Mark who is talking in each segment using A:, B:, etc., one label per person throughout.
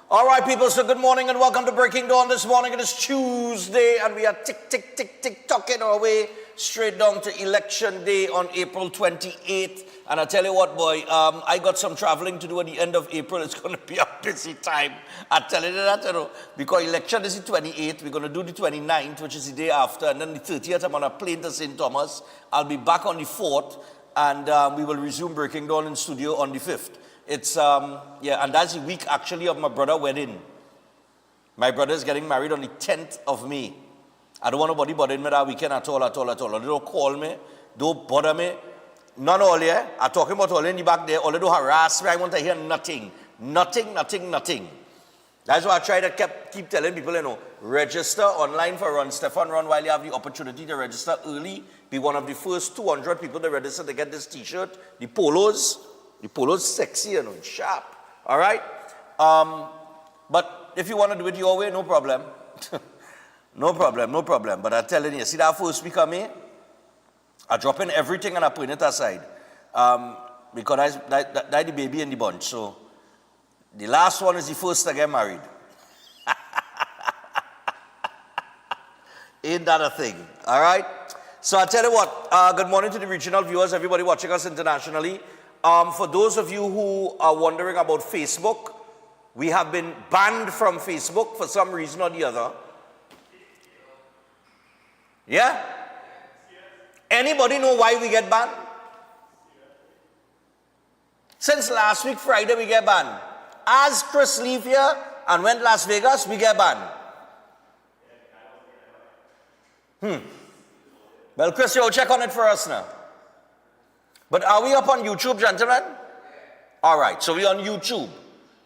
A: All right, people, so good morning and welcome to Breaking Dawn this morning. It is Tuesday and we are tick-tocking our way straight down to election day on April 28th. And I tell you what, boy, I got some traveling to do at the end of April. It's going to be a busy time. I'm telling you that, because election is the 28th. We're going to do the 29th, which is the day after. And then the 30th, I'm on a plane to St. Thomas. I'll be back on the 4th. And we will resume Breaking Dawn in studio on the 5th. It's, and that's the week actually of my brother's wedding. My brother is getting married on the 10th of May. I don't want nobody bothering me that weekend at all. They don't call me, don't bother me. None all, yeah? I'm talking about all in the back there. All they do harass me. I want to hear nothing. Nothing. That's why I try to keep telling people, register online for Run Stefan Run while you have the opportunity to register early. Be one of the first 200 people to register to get this t-shirt. The polos sexy, it's sharp. All right? But if you want to do it your way, no problem. No problem. But I'm telling you, see that first week of May? I drop in everything and I put it aside. Because that's the baby in the bunch. So the last one is the first to get married. Ain't that a thing? All right? So I tell you what, good morning to the regional viewers, everybody watching us internationally. For those of you who are wondering about Facebook, we have been banned from Facebook for some reason or the other. Yeah? Anybody know why we get banned? Since last week, Friday, we get banned. As Chris leave here and went to Las Vegas, we get banned. Well, Chris, you'll check on it for us now. But are we up on YouTube, gentlemen? All right, so we're on YouTube.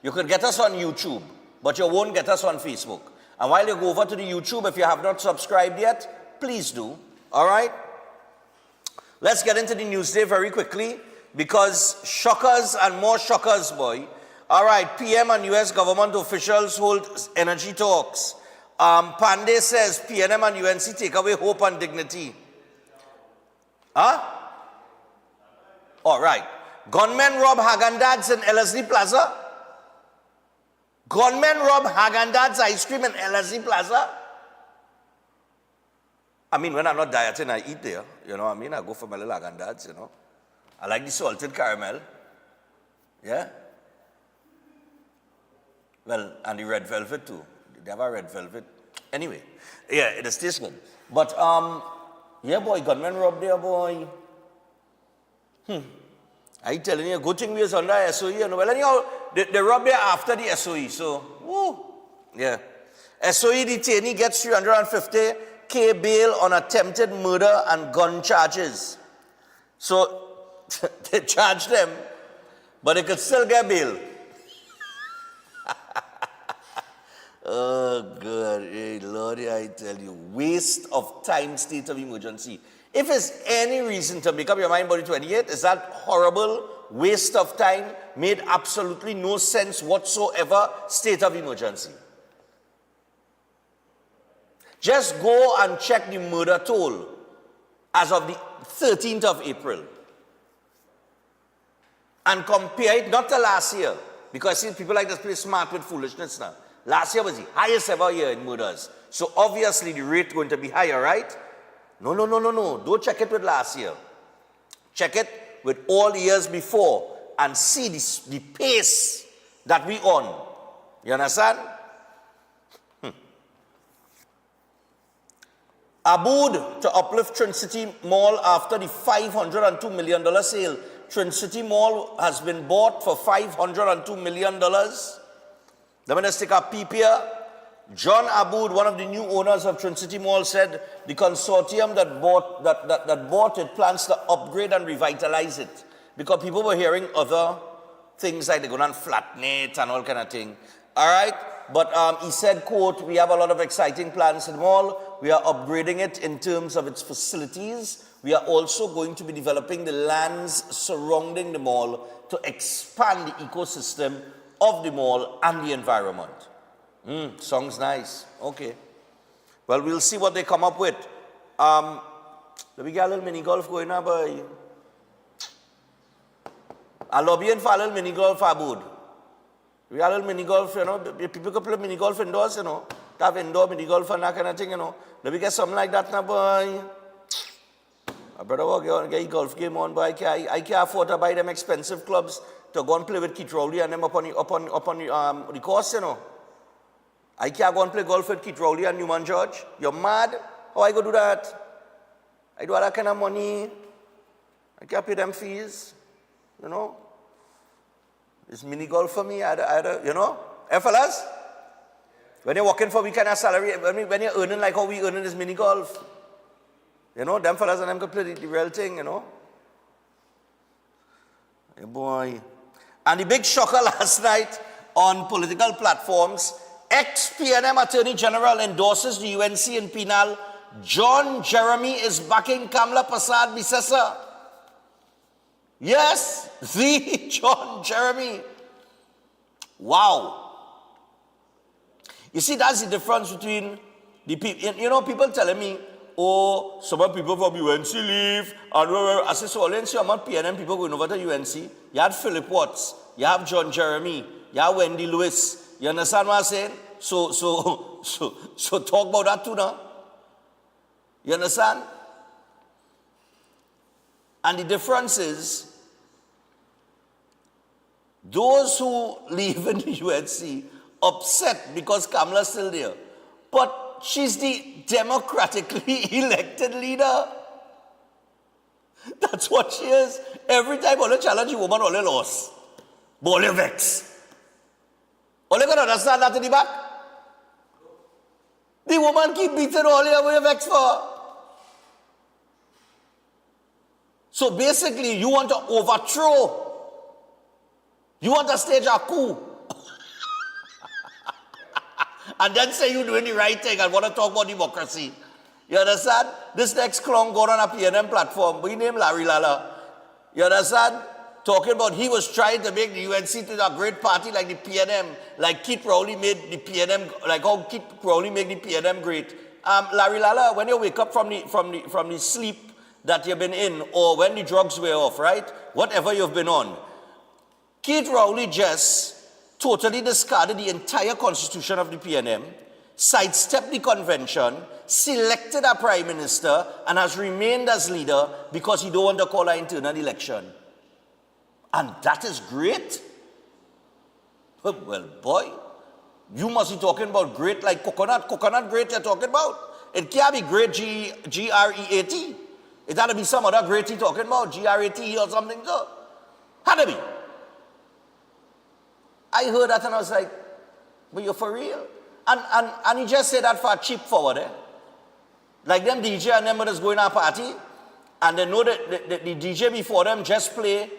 A: You can get us on YouTube, but you won't get us on Facebook. And while you go over to the YouTube, if you have not subscribed yet, please do. All right? Let's get into the news day very quickly, because shockers and more shockers, boy. All right, PM and U.S. government officials hold energy talks. Pandey says PNM and UNC take away hope and dignity. Huh? All right. Gunmen rob Häagen-Dazs in Ellerslie Plaza. Gunmen rob Häagen-Dazs ice cream in Ellerslie Plaza. I mean, when I'm not dieting, I eat there. You know what I mean? I go for my little Häagen-Dazs, I like the salted caramel. Yeah? Well, and the red velvet too. They have a red velvet. Anyway, yeah, it is tastes good. But, yeah, boy, gunmen rob there, boy. I telling you, good thing we is under SOE. Well, anyhow, they rob there after the SOE. So, woo. Yeah. SOE detainee gets 350K bail on attempted murder and gun charges. So, they charge them, but they could still get bail. Oh, God. Hey, Lordy, I tell you, waste of time, state of emergency. If there's any reason to make up your mind about the 28th, is that horrible waste of time, made absolutely no sense whatsoever, state of emergency. Just go and check the murder toll as of the 13th of April. And compare it, not to last year, because see, people like to play smart with foolishness now. Last year was the highest ever year in murders. So obviously the rate going to be higher, right? No. Don't check it with last year. Check it with all the years before and see the pace that we on. You understand? Abood to uplift Trin-City Mall after the $502 million sale. Trin-City Mall has been bought for $502 million. Let me just take a peep here. John Abood, one of the new owners of Trin-City Mall, said the consortium that bought it plans to upgrade and revitalize it. Because people were hearing other things like they're going to flatten it and all kind of thing. All right? But he said, quote, we have a lot of exciting plans in the mall. We are upgrading it in terms of its facilities. We are also going to be developing the lands surrounding the mall to expand the ecosystem of the mall and the environment. Sounds nice. Okay. Well, we'll see what they come up with. Let me get a little mini golf going now, boy. A lobbying for a little mini golf, Abood. We have a little mini golf, you know. People can play mini golf indoors, you know. Have indoor mini golf and that kind of thing, you know. Let me get something like that now, boy. My brother will get a golf game on, but I can't afford to buy them expensive clubs to go and play with Keith Rowley and them up on the course, you know. I can't go and play golf with Keith Rowley and Newman George. You're mad? How I go do that? I do have that kind of money. I can't pay them fees, you know. It's mini golf for me, you know. Hey, fellas? When you're working for we kind of salary, when you're earning like how we earning this mini golf, you know, them fellas and them can play the real thing, you know. Hey, boy. And the big shocker last night on political platforms, ex-PNM Attorney General endorses the UNC in penal. John Jeremy is backing Kamla Prasad Bisesa. Yes, the John Jeremy. Wow. You see, that's the difference between the people. You know, people telling me, oh, some people from UNC leave. And I say, so let's see how much PNM people going over to UNC. You had Philip Watts. You have John Jeremy. You have Wendy Lewis. You understand what I'm saying? So talk about that too now. You understand? And the difference is, those who live in the UNC upset because Kamala's still there. But she's the democratically elected leader. That's what she is. Every time all challenge a woman, all lost. But all vex. All can understand that in the back? The woman keep beating all the vex for. So basically, you want to overthrow. You want to stage a coup. And then say you're doing the right thing and want to talk about democracy. You understand? This next clown got on a PNM platform. We named Larry Lala. You understand? Talking about he was trying to make the UNC to a great party like the PNM, like Keith Rowley made the PNM, like how Keith Rowley made the PNM great. Larry Lala, when you wake up from the sleep that you've been in, or when the drugs were off, right? Whatever you've been on, Keith Rowley just totally discarded the entire constitution of the PNM, sidestepped the convention, selected a prime minister, and has remained as leader because he don't want to call an internal election. And that is great. Well, boy, you must be talking about great like coconut. Coconut great you're talking about. It can't be great G-R-E-A-T. It had to be some other great he talking about, G-R-A-T-E or something so. Had to be. I heard that and I was like, but you're for real? And he just said that for a cheap forward, eh? Like them DJ and them just going to a party, and they know that the DJ before them just play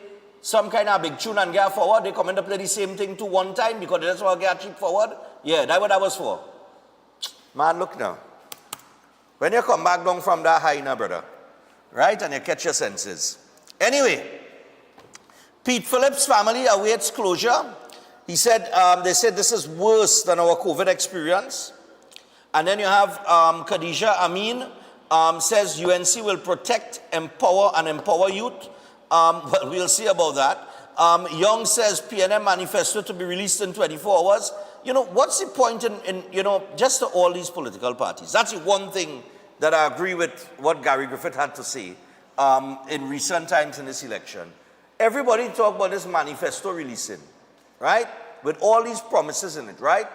A: some kind of big tune and get forward. They come in to play the same thing to one time because they just want to get a cheap forward. Yeah, that's what that was for. Man, look now. When you come back down from that high now, brother, right, and you catch your senses. Anyway, Pete Phillips' family awaits closure. He said, they said this is worse than our COVID experience. And then you have Khadija Amin says UNC will protect, empower, and empower youth. Well, we'll see about that. Young says PNM manifesto to be released in 24 hours. You know, what's the point in you know, just to all these political parties? That's the one thing that I agree with what Gary Griffith had to say in recent times in this election. Everybody talk about this manifesto releasing, right? With all these promises in it, right?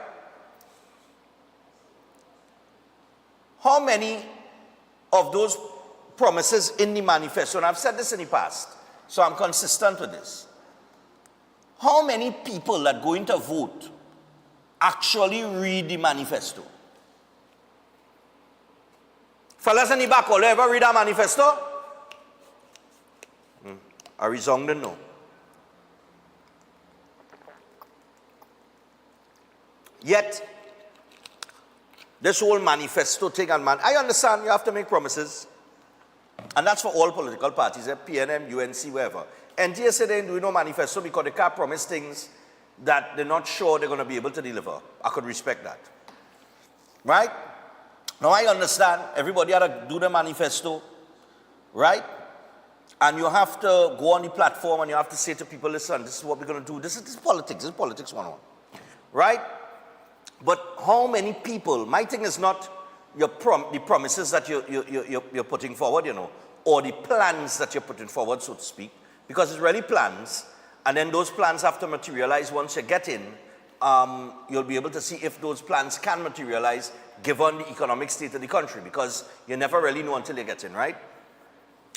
A: How many of those promises in the manifesto, and I've said this in the past, so I'm consistent with this. How many people that going to vote actually read the manifesto? Fellas in the back, will you ever read a manifesto? I resounded no. Yet, this whole manifesto thing, and man, I understand you have to make promises. And that's for all political parties, PNM, UNC, wherever. NTA said they do no manifesto because they can't promise things that they're not sure they're going to be able to deliver. I could respect that. Right? Now I understand everybody had to do the manifesto, right? And you have to go on the platform and you have to say to people, listen, this is what we're going to do. This is politics. This is politics 101. right? But how many people, my thing is not the promises that you're putting forward, or the plans that you're putting forward, so to speak, because it's really plans, and then those plans have to materialize once you get in. You'll be able to see if those plans can materialize given the economic state of the country, because you never really know until you get in, right?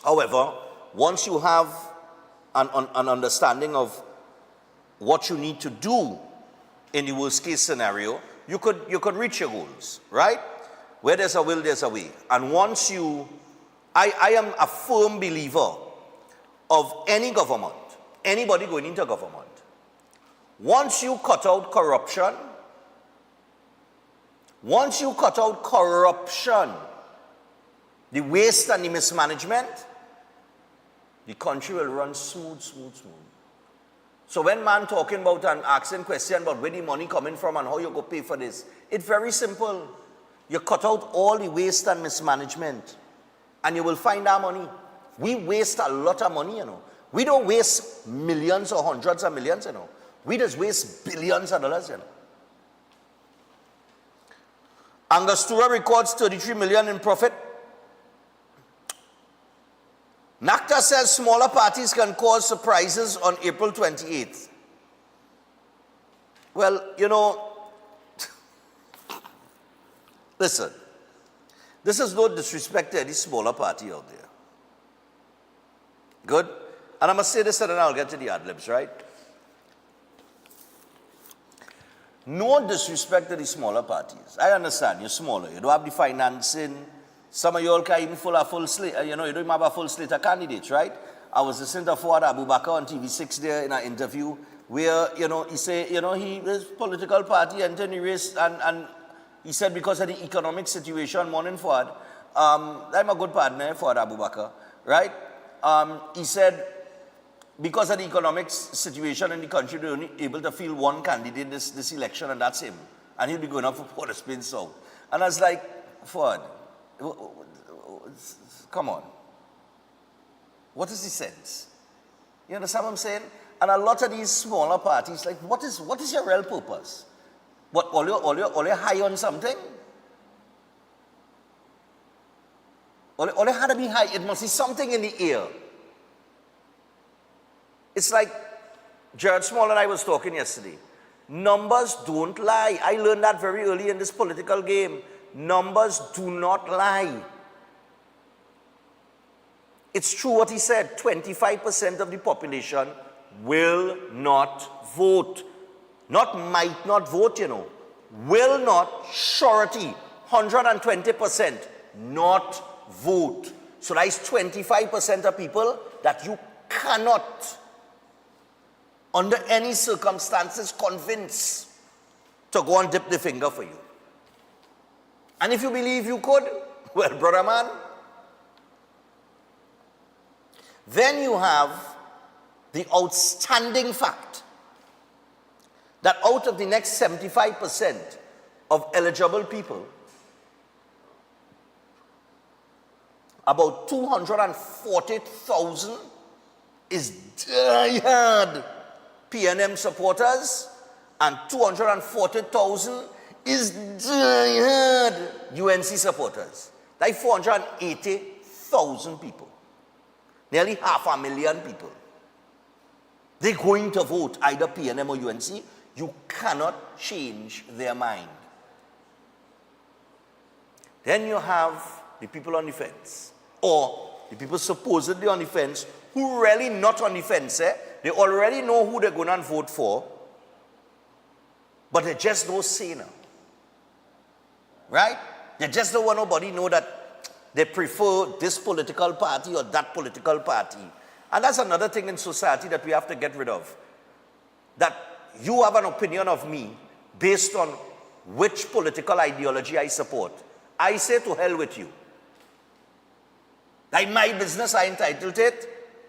A: However, once you have an understanding of what you need to do in the worst case scenario, you could reach your goals, right? Where there's a will, there's a way. And once I am a firm believer of any government, anybody going into government, once you cut out corruption, the waste and the mismanagement, the country will run smooth. So when man talking about and asking question about where the money coming from and how you go pay for this, it's very simple. You cut out all the waste and mismanagement and you will find our money. We waste a lot of money, We don't waste millions or hundreds of millions, We just waste billions of dollars, Angostura records 33 million in profit. NACTA says smaller parties can cause surprises on April 28th. Well, listen, this is no disrespect to any smaller party out there. Good? And I must say this and then I'll get to the ad-libs, right? No disrespect to the smaller parties. I understand, you're smaller, you don't have the financing. Some of you all can't even full slate, you don't even have a full slate of candidates, right? I was listening to Fuad Abubakar on TV6 there in an interview where, he said, his political party entered the race and he said because of the economic situation, morning Fuad, I'm a good partner, Fuad Abubakar, right? He said because of the economic situation in the country, they're only able to field one candidate this election and that's him. And he'll be going up for Port of Spain South. And I was like, Fuad, come on. What is the sense? You understand what I'm saying? And a lot of these smaller parties, like, what is your real purpose? What, all you high on something? All you had to be high, it must be something in the air. It's like Jared Small and I was talking yesterday. Numbers don't lie. I learned that very early in this political game. Numbers do not lie. It's true what he said, 25% of the population will not vote. Not might not vote, Will not, surety, 120% not vote. So that is 25% of people that you cannot, under any circumstances, convince to go and dip the finger for you. And if you believe you could, well, brother man, then you have the outstanding fact that out of the next 75% of eligible people, about 240,000 is diehard PNM supporters and 240,000 is diehard UNC supporters. Like 480,000 people. Nearly 500,000 people. They're going to vote either PNM or UNC. You cannot change their mind. Then you have the people on the fence, or the people supposedly on the fence who really not on the fence. They already know who they're going to vote for, but they just don't say now. Right? They just don't want nobody know that they prefer this political party or that political party. And that's another thing in society that we have to get rid of. That you have an opinion of me based on which political ideology I support. I say to hell with you. Like my business, I entitled it.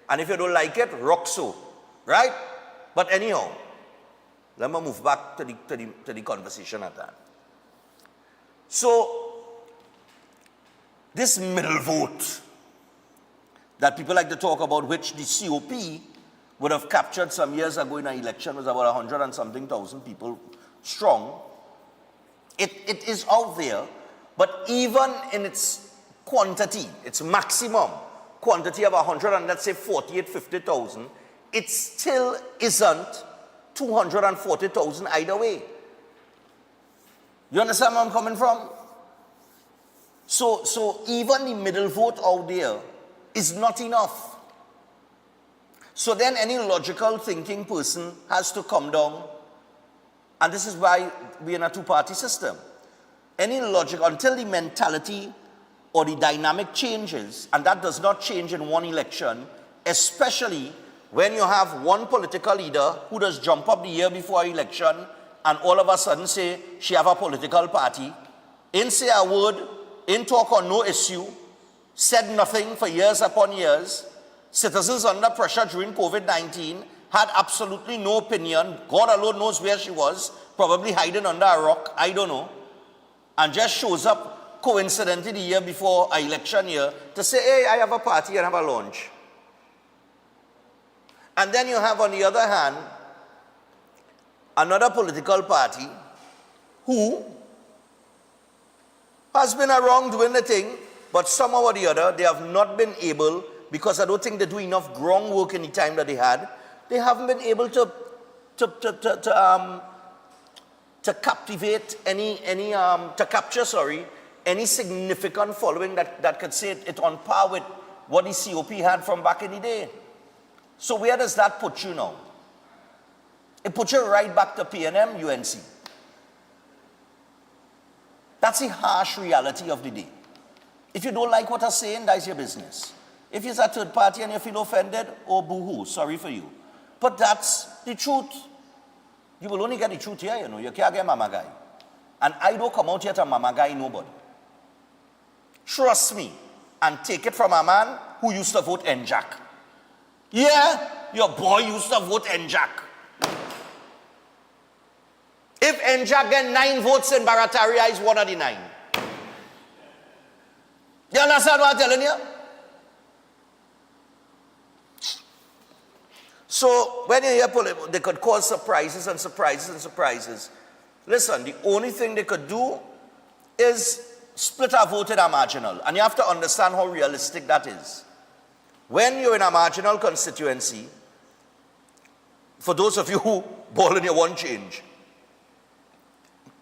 A: And if you don't like it, rock so. Right? But anyhow, let me move back to the conversation at hand. So, this middle vote that people like to talk about, which the COP would have captured some years ago in an election, was about 100 and something thousand people strong. It is out there, but even in its quantity, its maximum quantity of 100 and let's say 48, 50,000, it still isn't 240,000 either way. You understand where I'm coming from? So even the middle vote out there is not enough. So then any logical thinking person has to come down, and this is why we're in a two-party system. Any logic, until the mentality or the dynamic changes, and that does not change in one election, especially when you have one political leader who does jump up the year before election and all of a sudden say she have a political party, ain't say a word, ain't talk on no issue, said nothing for years upon years, citizens under pressure during COVID-19 had absolutely no opinion, God alone knows where she was, probably hiding under a rock, I don't know, and just shows up coincidentally the year before an election year to say, hey, I have a party and have a launch. And then you have, on the other hand, another political party who has been around doing the thing, but somehow or the other, they have not been able, because I don't think they do enough groundwork in the time that they had, they haven't been able to captivate to capture any significant following that could say it on par with what the COP had from back in the day. So where does that put you now? It puts you right back to PNM, UNC. That's the harsh reality of the day. If you don't like what I'm saying, that's your business. If you're a third party and you feel offended, oh boo-hoo, sorry for you. But that's the truth. You will only get the truth here, you know. You can't get mama guy. And I don't come out here to mama guy nobody. Trust me, and take it from a man who used to vote NJAC. Yeah, your boy used to vote NJAC. If NJAC get 9 votes in Barataria, is one of the 9. You understand what I'm telling you? So when you hear they could cause surprises and surprises and surprises. Listen, the only thing they could do is split a vote in a marginal. And you have to understand how realistic that is. When you're in a marginal constituency, for those of you who ball in your one change,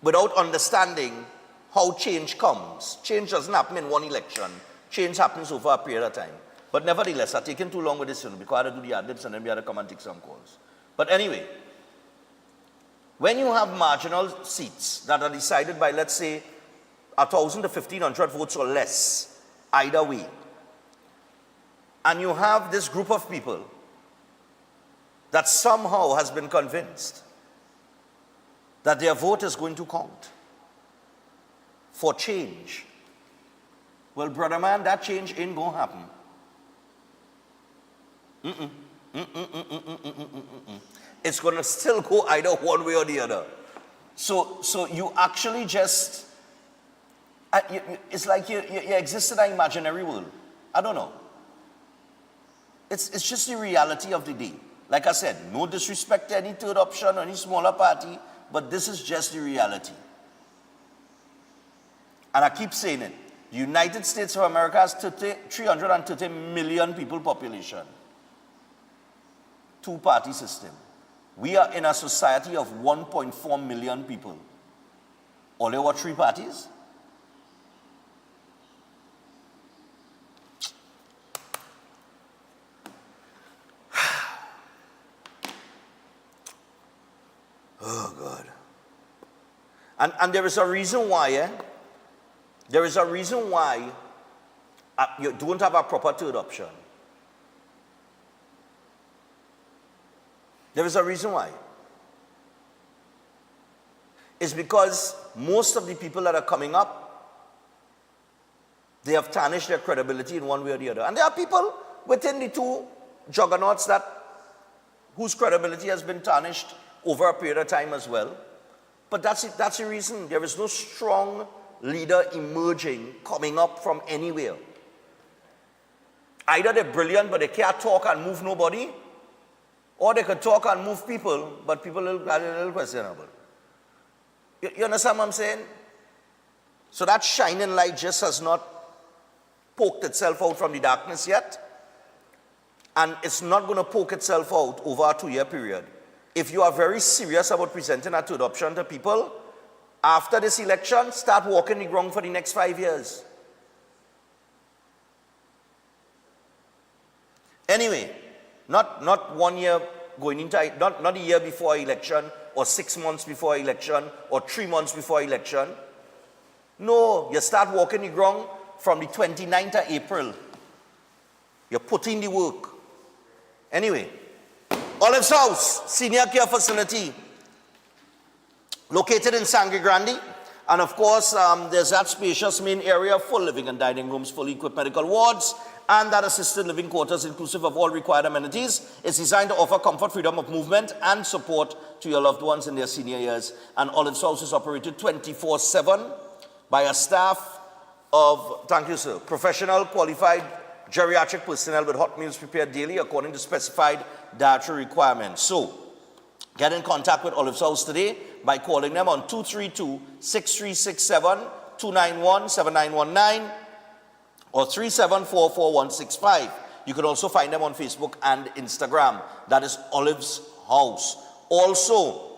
A: without understanding how change comes. Change doesn't happen in one election. Change happens over a period of time. But nevertheless, I've taken too long with this, because I had to do the ad-libs and then we had to come and take some calls. But anyway, when you have marginal seats that are decided by, let's say, 1,000 to 1,500 votes or less, either way, and you have this group of people that somehow has been convinced that their vote is going to count for change. Well, brother man, that change ain't going to happen. It's going to still go either one way or the other. So you actually just, it's like you exist in an imaginary world. I don't know. It's just the reality of the day. Like I said, no disrespect to any third option or any smaller party, but this is just the reality. And I keep saying it. The United States of America has 330 million people population. Two-party system. We are in a society of 1.4 million people. All there were 3 parties? Oh, God. And there is a reason why, There is a reason why you don't have a proper third option. There is a reason why. It's because most of the people that are coming up, they have tarnished their credibility in one way or the other. And there are people within the 2 juggernauts whose credibility has been tarnished over a period of time as well. But that's the reason. There is no strong leader emerging, coming up from anywhere. Either they're brilliant, but they can't talk and move nobody, or they could talk and move people, but people are a little questionable. You understand what I'm saying? So that shining light just has not poked itself out from the darkness yet. And it's not going to poke itself out over a 2-year period. If you are very serious about presenting that to adoption to people, after this election, start walking the ground for the next 5 years. Anyway, not 1 year going into, not a year before election, or 6 months before election, or 3 months before election. No, you start walking the ground from the 29th of April. You're putting the work. Anyway, Olive's House, Senior Care Facility, located in Sangre Grande. And of course, there's that spacious main area, full living and dining rooms, fully equipped medical wards, and that assisted living quarters inclusive of all required amenities. It's designed to offer comfort, freedom of movement, and support to your loved ones in their senior years. And Olive's House is operated 24/7 by a staff of, thank you sir, professional, qualified geriatric personnel with hot meals prepared daily according to specified dietary requirements. So, get in contact with Olive's House today by calling them on 232-6367, 291-7919, or 3744165. You can also find them on Facebook and Instagram. That is Olive's House. Also,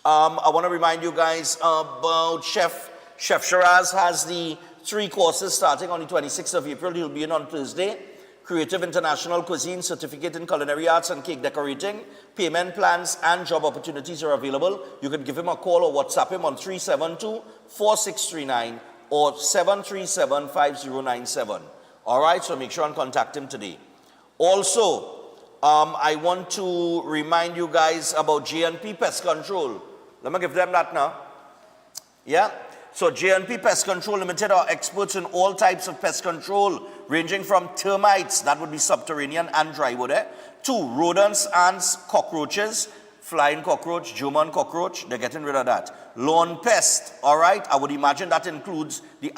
A: I want to remind you guys about Chef Shiraz has the 3 courses starting on the 26th of April. He'll be in on Thursday. Creative International Cuisine, Certificate in Culinary Arts and Cake Decorating. Payment plans and job opportunities are available. You can give him a call or WhatsApp him on 372-4639 or 737-5097. All right, so make sure and contact him today. Also, I want to remind you guys about J&P Pest Control. Let me give them that now. Yeah? So J&P Pest Control Limited are experts in all types of pest control, ranging from termites, that would be subterranean and drywood, to rodents, ants, cockroaches, flying cockroach, German cockroach, they're getting rid of that. Lawn pest, all right? I would imagine that includes the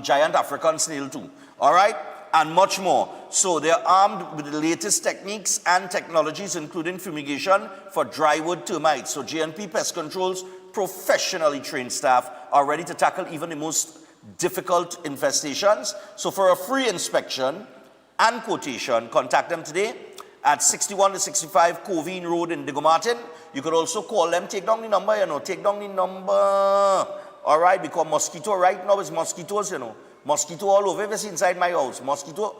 A: giant African snail too, all right? And much more. So they're armed with the latest techniques and technologies, including fumigation for drywood termites. So J&P Pest Control's professionally trained staff are ready to tackle even the most difficult infestations. So for a free inspection and quotation, contact them today at 61 to 65 Covine Road in Digomartin. You could also call them. Take down the number, take down the number. All right, because mosquito right now is mosquitoes, Mosquito all over. If it's inside my house, mosquito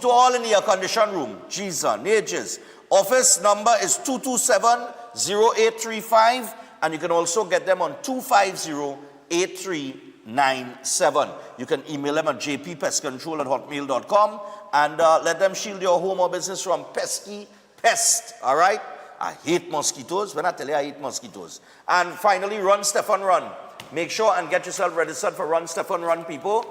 A: all in the air-conditioned room. Jesus, ages. Office number is 227-0835. And you can also get them on 250-8397. You can email them at jppestcontrol@hotmail.com and let them shield your home or business from pesky pest. All right? I hate mosquitoes. When I tell you I hate mosquitoes. And finally, Run, Stefan, Run. Make sure and get yourself registered for Run, Stefan, Run, people.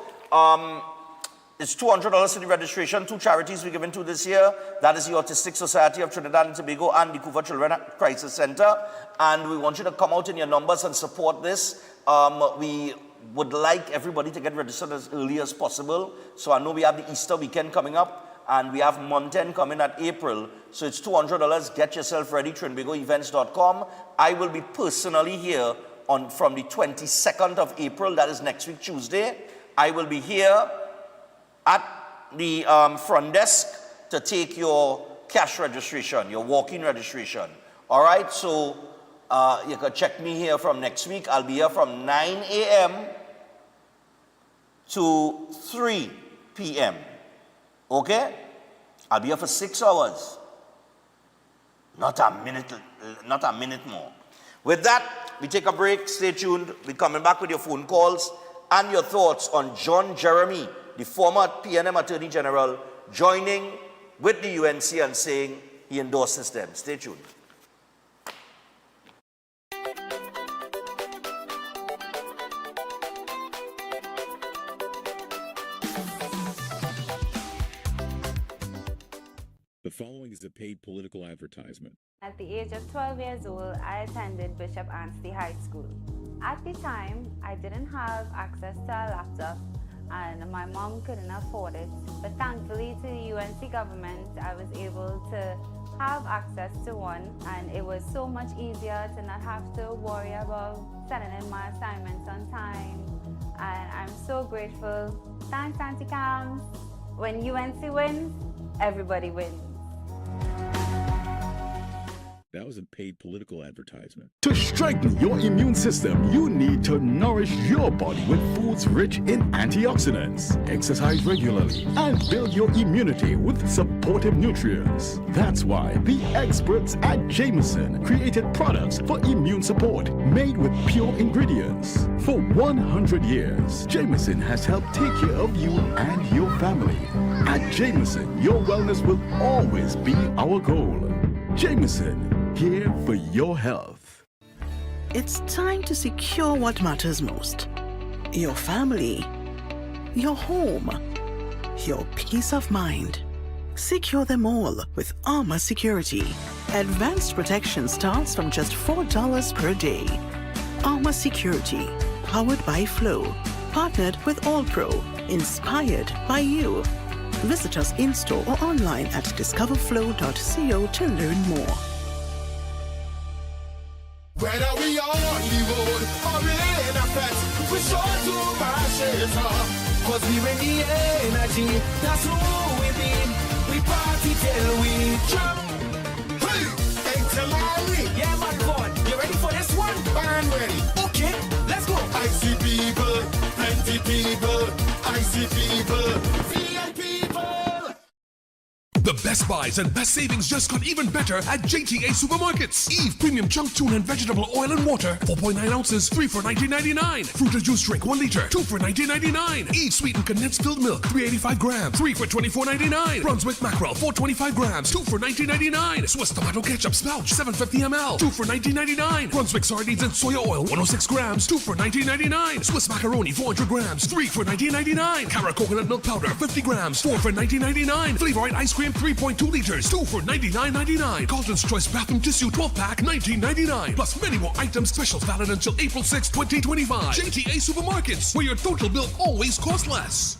A: It's $200 for the registration. 2 charities we're giving to this year. That is the Autistic Society of Trinidad and Tobago and the Couva Children Crisis Center. And we want you to come out in your numbers and support this. We would like everybody to get registered as early as possible. So I know we have the Easter weekend coming up, and we have month end coming at April. So it's $200. Get yourself ready, trinbagoevents.com. I will be personally here from the 22nd of April. That is next week, Tuesday. I will be here at the front desk to take your cash registration, your walk-in registration. All right, so you can check me here from next week. I'll be here from 9 a.m. to 3 p.m. Okay? I'll be here for 6 hours. Not a minute more. With that, we take a break. Stay tuned. We're coming back with your phone calls and your thoughts on John Jeremy, the former PNM Attorney General, joining with the UNC and saying he endorses them. Stay tuned.
B: The following is a paid political advertisement.
C: At the age of 12 years old, I attended Bishop Anstey High School. At the time, I didn't have access to a laptop and my mom couldn't afford it. But thankfully to the UNC government, I was able to have access to one, and it was so much easier to not have to worry about sending in my assignments on time. And I'm so grateful. Thanks, Auntie Cams. When UNC wins, everybody wins.
B: That was a paid political advertisement.
D: To strengthen your immune system, you need to nourish your body with foods rich in antioxidants. Exercise regularly and build your immunity with supportive nutrients. That's why the experts at Jameson created products for immune support made with pure ingredients. For 100 years, Jameson has helped take care of you and your family. At Jameson, your wellness will always be our goal. Jameson, here for your health.
E: It's time to secure what matters most. Your family, your home, your peace of mind. Secure them all with Armor Security. Advanced protection starts from just $4 per day. Armor Security, powered by Flow, partnered with All Pro, inspired by you. Visit us in-store or online at discoverflow.co to learn more.
F: Whether we are on the road or in a fest, we sure to mash it up. Cause we bring the energy, that's who we mean. We party till we jump. Hey, it's a Larry. Yeah, man, God, you ready for this one? I'm ready. Okay, let's go. I see people, plenty people. I see people, VIP people.
G: The best buys and best savings just got even better at JTA Supermarkets. Eve Premium Chunk Tune and Vegetable Oil and Water, 4.9 ounces, 3 for $19.99. Fruit Juice Drink, 1 liter, 2 for $19.99. Eve Sweetened Condensed Filled Milk, 385 grams, 3 for $24.99. Brunswick Mackerel, 425 grams, 2 for $19.99. Swiss Tomato Ketchup Spouch, 750 ml, 2 for $19.99. Brunswick Sardines and Soya Oil, 106 grams, 2 for $19.99. Swiss Macaroni, 400 grams, 3 for $19.99. Cara Coconut Milk Powder, 50 grams, 4 for $19.99. Flavorite Ice Cream, 3.2 liters, 2 for $99.99. Carlton's Choice Bathroom Tissue 12-pack, $19.99. Plus many more items, specials valid until April 6, 2025. JTA Supermarkets, where your total bill always costs less.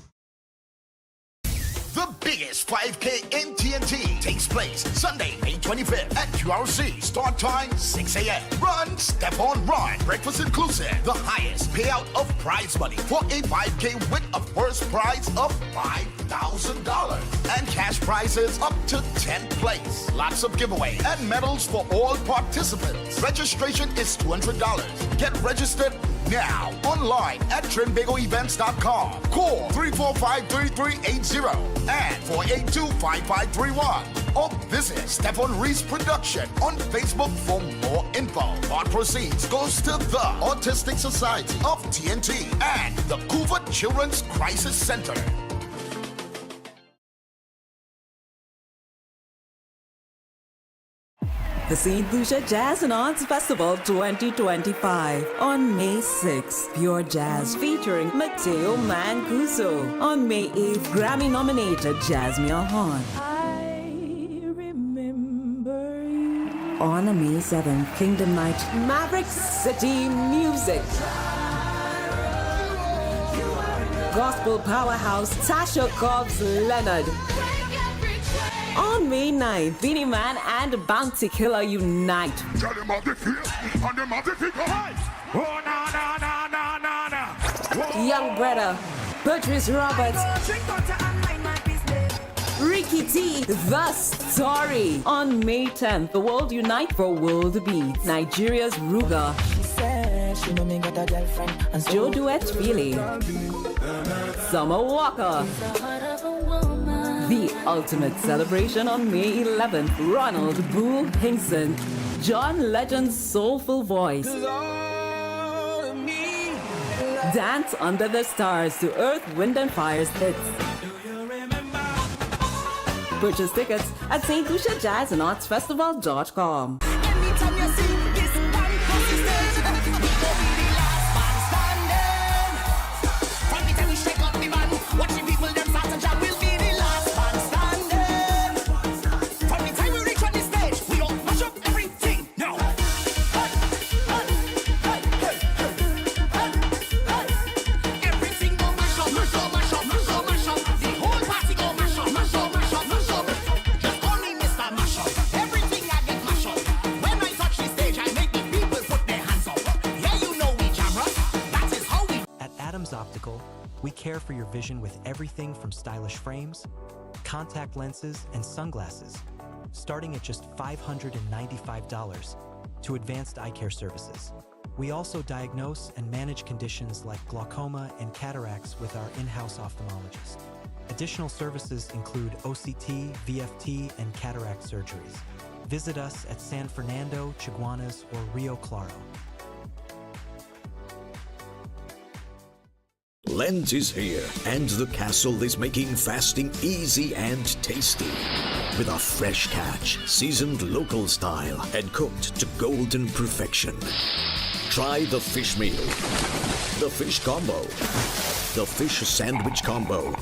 F: The biggest 5K in TNT takes place Sunday, May 25th at QRC. Start time 6 a.m. Run, step on, run. Breakfast inclusive. The highest payout of prize money for a 5K with a first prize of $5,000 and cash prizes up to 10th place. Lots of giveaway and medals for all participants. Registration is $200. Get registered now online at trinbagoevents.com. Call 345-3380 and 482-5531. Or visit Stefan Reese Production on Facebook for more info. All proceeds goes to the Autistic Society of TNT and the Coover Children's Crisis Center.
H: The St. Lucia Jazz and Arts Festival 2025 on May 6th. Pure Jazz featuring Mateo Mancuso. On May 8th, Grammy-nominated Jasmine Hahn.
I: I remember you.
H: On May 7th, Kingdom Night, Maverick City Music. Gospel powerhouse Tasha Cobbs Leonard. On May 9th, Beanie Man and Bounty Killer unite. Young Brother, Patrice Roberts, Ricky T, The Story. On May 10th, the world unite for World Beats. Nigeria's Ruga. Joe Duet Feely. Summer Walker. The ultimate celebration on May 11th. Ronald Boo Hinkson. John Legend's soulful voice. Dance under the stars to Earth, Wind and Fire's hits. Purchase tickets at stluciajazzandartsfestival.com.
F: Anytime you see this band consistent, we go be the last man standing. From the time we shake up the band, watching people them start to jam, we'll be the last man standing. From the time we reach on the stage, we all mash up everything now. Everything go mash up, mash up, mash up, mash up, mash up. The whole party go mash up, mash up, mash up, mash up. Just call me Mr. Mash Up.
I: Optical, we care for your vision with everything from stylish frames, contact lenses, and sunglasses, starting at just $595, to advanced eye care services. We also diagnose and manage conditions like glaucoma and cataracts with our in-house ophthalmologist. Additional services include OCT, VFT, and cataract surgeries. Visit us at San Fernando, Chaguanas, or Rio Claro.
J: Lent is here, and the castle is making fasting easy and tasty. With a fresh catch, seasoned local style, and cooked to golden perfection. Try the fish meal, the fish combo, the fish sandwich combo.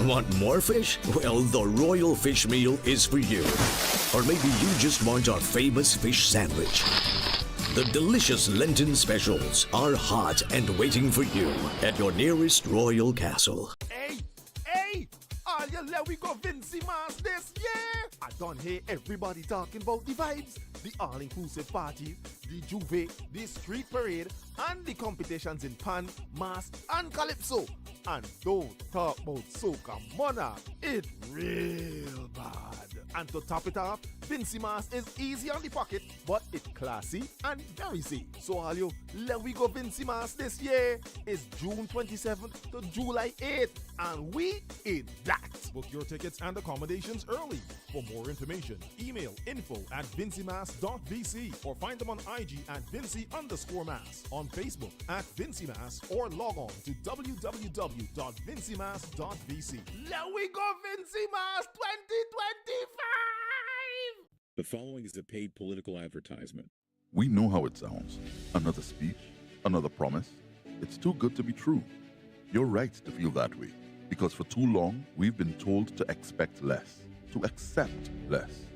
J: Want more fish? Well, the royal fish meal is for you. Or maybe you just want our famous fish sandwich. The delicious Lenten specials are hot and waiting for you at your nearest royal castle.
K: Hey! All you let we go Vincy Mass this year! I don't hear everybody talking about the vibes, the all-inclusive parties, the juve, the street parade, and the competitions in pan, mass, and calypso. And don't talk about soca monarch, it's real bad. And to top it off, Vincy Mass is easy on the pocket, but it's classy and very safe. So all you let we go Vincy Mass this year is June 27th to July 8th, and we in that.
L: Book your tickets and accommodations early. For more information, email info@vincymass.vc or find them on IG at Vincy_Mass, on Facebook at Vincy Mass, or log on to www.vincymass.vc.
K: Let we go Vincy Mass 2025!
B: The following is a paid political advertisement.
D: We know how it sounds. Another speech, another promise. It's too good to be true. You're right to feel that way, because for too long, we've been told to expect less, to accept less.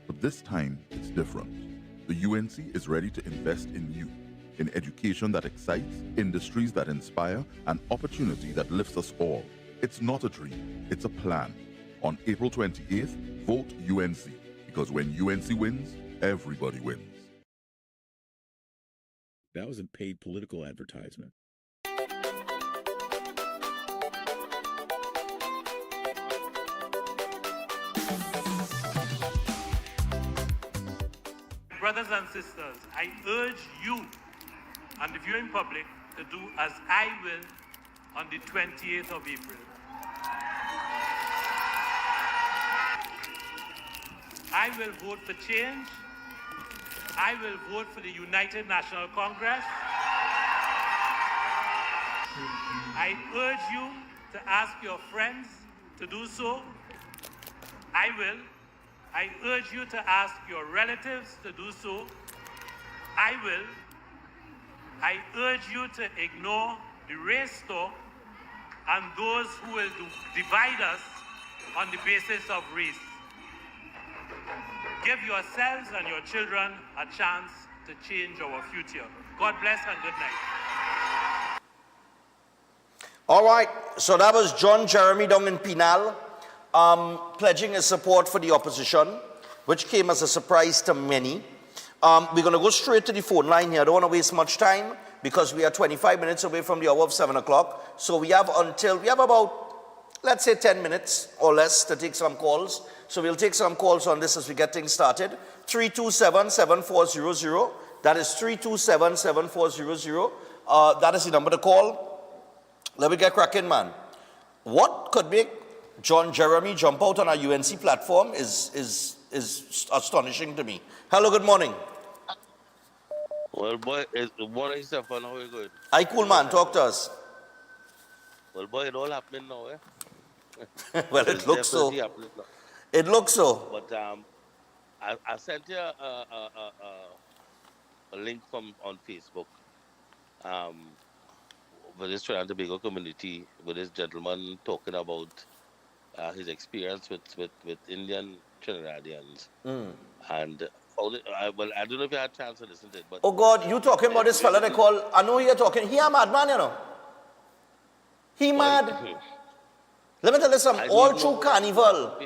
D: But this time, it's different. The UNC is ready to invest in you, in education that excites, industries that inspire, and opportunity that lifts us all. It's not a dream, it's a plan. On April 28th, vote UNC, because when UNC wins, everybody wins.
B: That was a paid political advertisement.
M: Brothers and sisters, I urge you and the viewing public to do as I will on the 28th of April. I will vote for change. I will vote for the United National Congress. I urge you to ask your friends to do so. I will. I urge you to ask your relatives to do so. I will. I urge you to ignore the race talk and those who will divide us on the basis of race. Give yourselves and your children a chance to change our future. God bless and good night.
A: All right, so that was John Jeremy down in Penal, pledging his support for the opposition, which came as a surprise to many. We're going to go straight to the phone line here. I don't want to waste much time because we are 25 minutes away from the hour of 7 o'clock. So we have about, let's say 10 minutes or less to take some calls. So we'll take some calls on this as we get things started. 327-7400. That is 327-7400. That is the number to call. Let me get cracking, man. What could make John Jeremy jump out on our UNC platform is astonishing to me. Hello, good morning.
N: Well, boy, morning, Stefan. How are you going?
A: Hi, cool, man. Talk to us.
N: Well, boy, it all happening now, eh?
A: Well, it looks so. It looks so.
N: But I sent you a link from on Facebook. For this Trinidad and Tobago community, with this gentleman talking about his experience with Indian Trinidadians. And I don't know if you had a chance to listen to it. But
A: oh God, you talking about this fella they call, I know you're talking, he a mad man, you know. He mad. Let me tell you something, all through Carnival.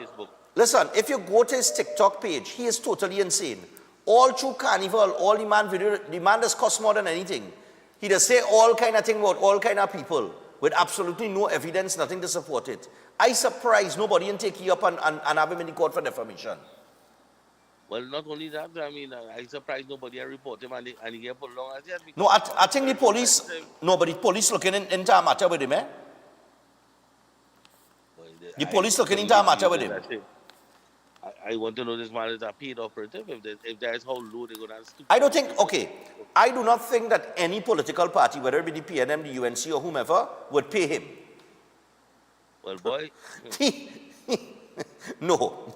A: Listen, if you go to his TikTok page, he is totally insane. All through Carnival, all the man video, the man does cost more than anything. He does say all kind of thing about all kind of people. with absolutely no evidence, nothing to support it. I surprised nobody in take you up and have him in the court for defamation.
N: Well, not only that, I mean, I surprised nobody report him and he get put long as yet.
A: No, I think the police, nobody police looking into a matter with him, eh?
N: Well,
A: The police looking into a matter with him.
N: I want to know this man is a paid operative. If there is how low they're going to stoop.
A: I don't think, okay, I do not think that any political party, whether it be the PNM, the UNC, or whomever, would pay him.
N: Well, boy.
A: No,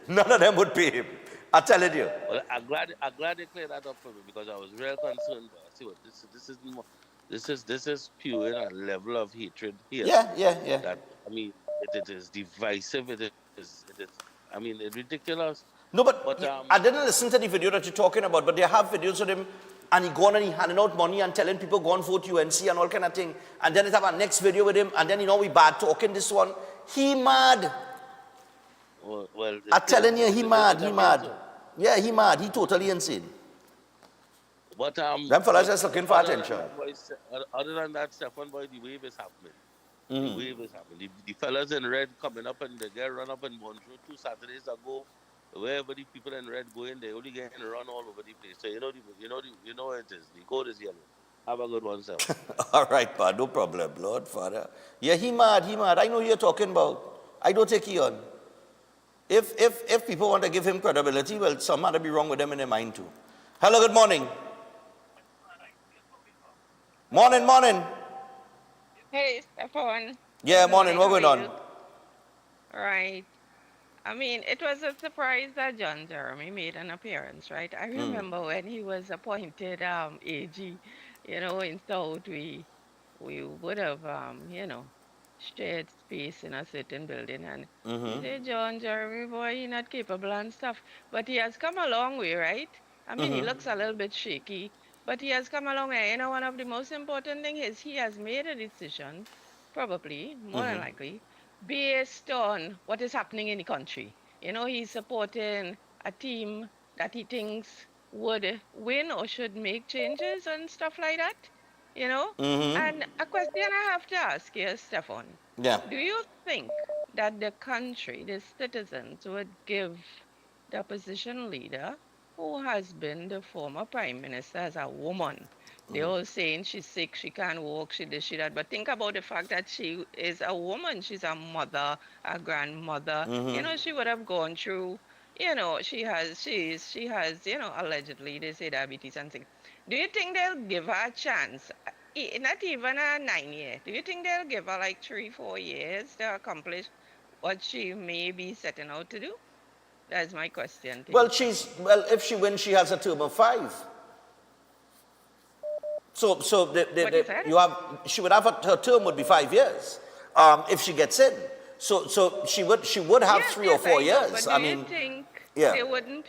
A: none of them would pay him. I'm telling you.
N: Well, I'm glad they cleared that up for me because I was real concerned. See what this is pure a level of hatred here.
A: Yeah.
N: That I mean, it is divisive. It is. I mean, it's ridiculous.
A: No, but I didn't listen to the video that you're talking about, but they have videos of him, and he gone and he handing out money and telling people go and vote UNC and all kind of thing. And then they have a next video with him, and then we bad talking this one. He mad.
N: Well,
A: I'm telling you, he mad. Yeah, he mad. He totally insane.
N: But
A: them fellas just looking for attention.
N: Other than that, Stefan boy, the wave is happening. The wave is happening. The fellas in red coming up and they get run up and one through 2 Saturdays ago. Wherever the people in red go in, they only get run all over the place. So you know what it is. The code is yellow. Have a good one, sir.
A: All right, pa, no problem, Lord Father. Yeah, he mad. I know who you're talking about. I don't take he on. If people want to give him credibility, well, something to be wrong with them in their mind too. Hello, good morning. Morning.
O: Hey, Stefan.
A: Yeah, morning. What going on?
O: Right. I mean, it was a surprise that John Jeremy made an appearance, right? I remember when he was appointed AG, in South, we would have, shared space in a certain building. And he said, John Jeremy, boy, he's not capable and stuff. But he has come a long way, right? I mean, he looks a little bit shaky, but he has come a long way. One of the most important things is he has made a decision, probably, more than likely, based on what is happening in the country. He's supporting a team that he thinks would win or should make changes and stuff like that. And a question I have to ask you, Stefan.
A: Yeah.
O: Do you think that the country, the citizens, would give the opposition leader, who has been the former prime minister, as a woman? They're all saying she's sick, she can't walk, she this, she that. But think about the fact that she is a woman. She's a mother, a grandmother. She would have gone through, she has, allegedly, they say diabetes and things. Do you think they'll give her a chance? Not even a 9 year. Do you think they'll give her like 3-4 years to accomplish what she may be setting out to do? That's my question to
A: Well,
O: you.
A: if she wins, she has a term of 5. So she would have her term would be 5 years if she gets in. So she would have 3 or 4 years.
O: But do you think they wouldn't?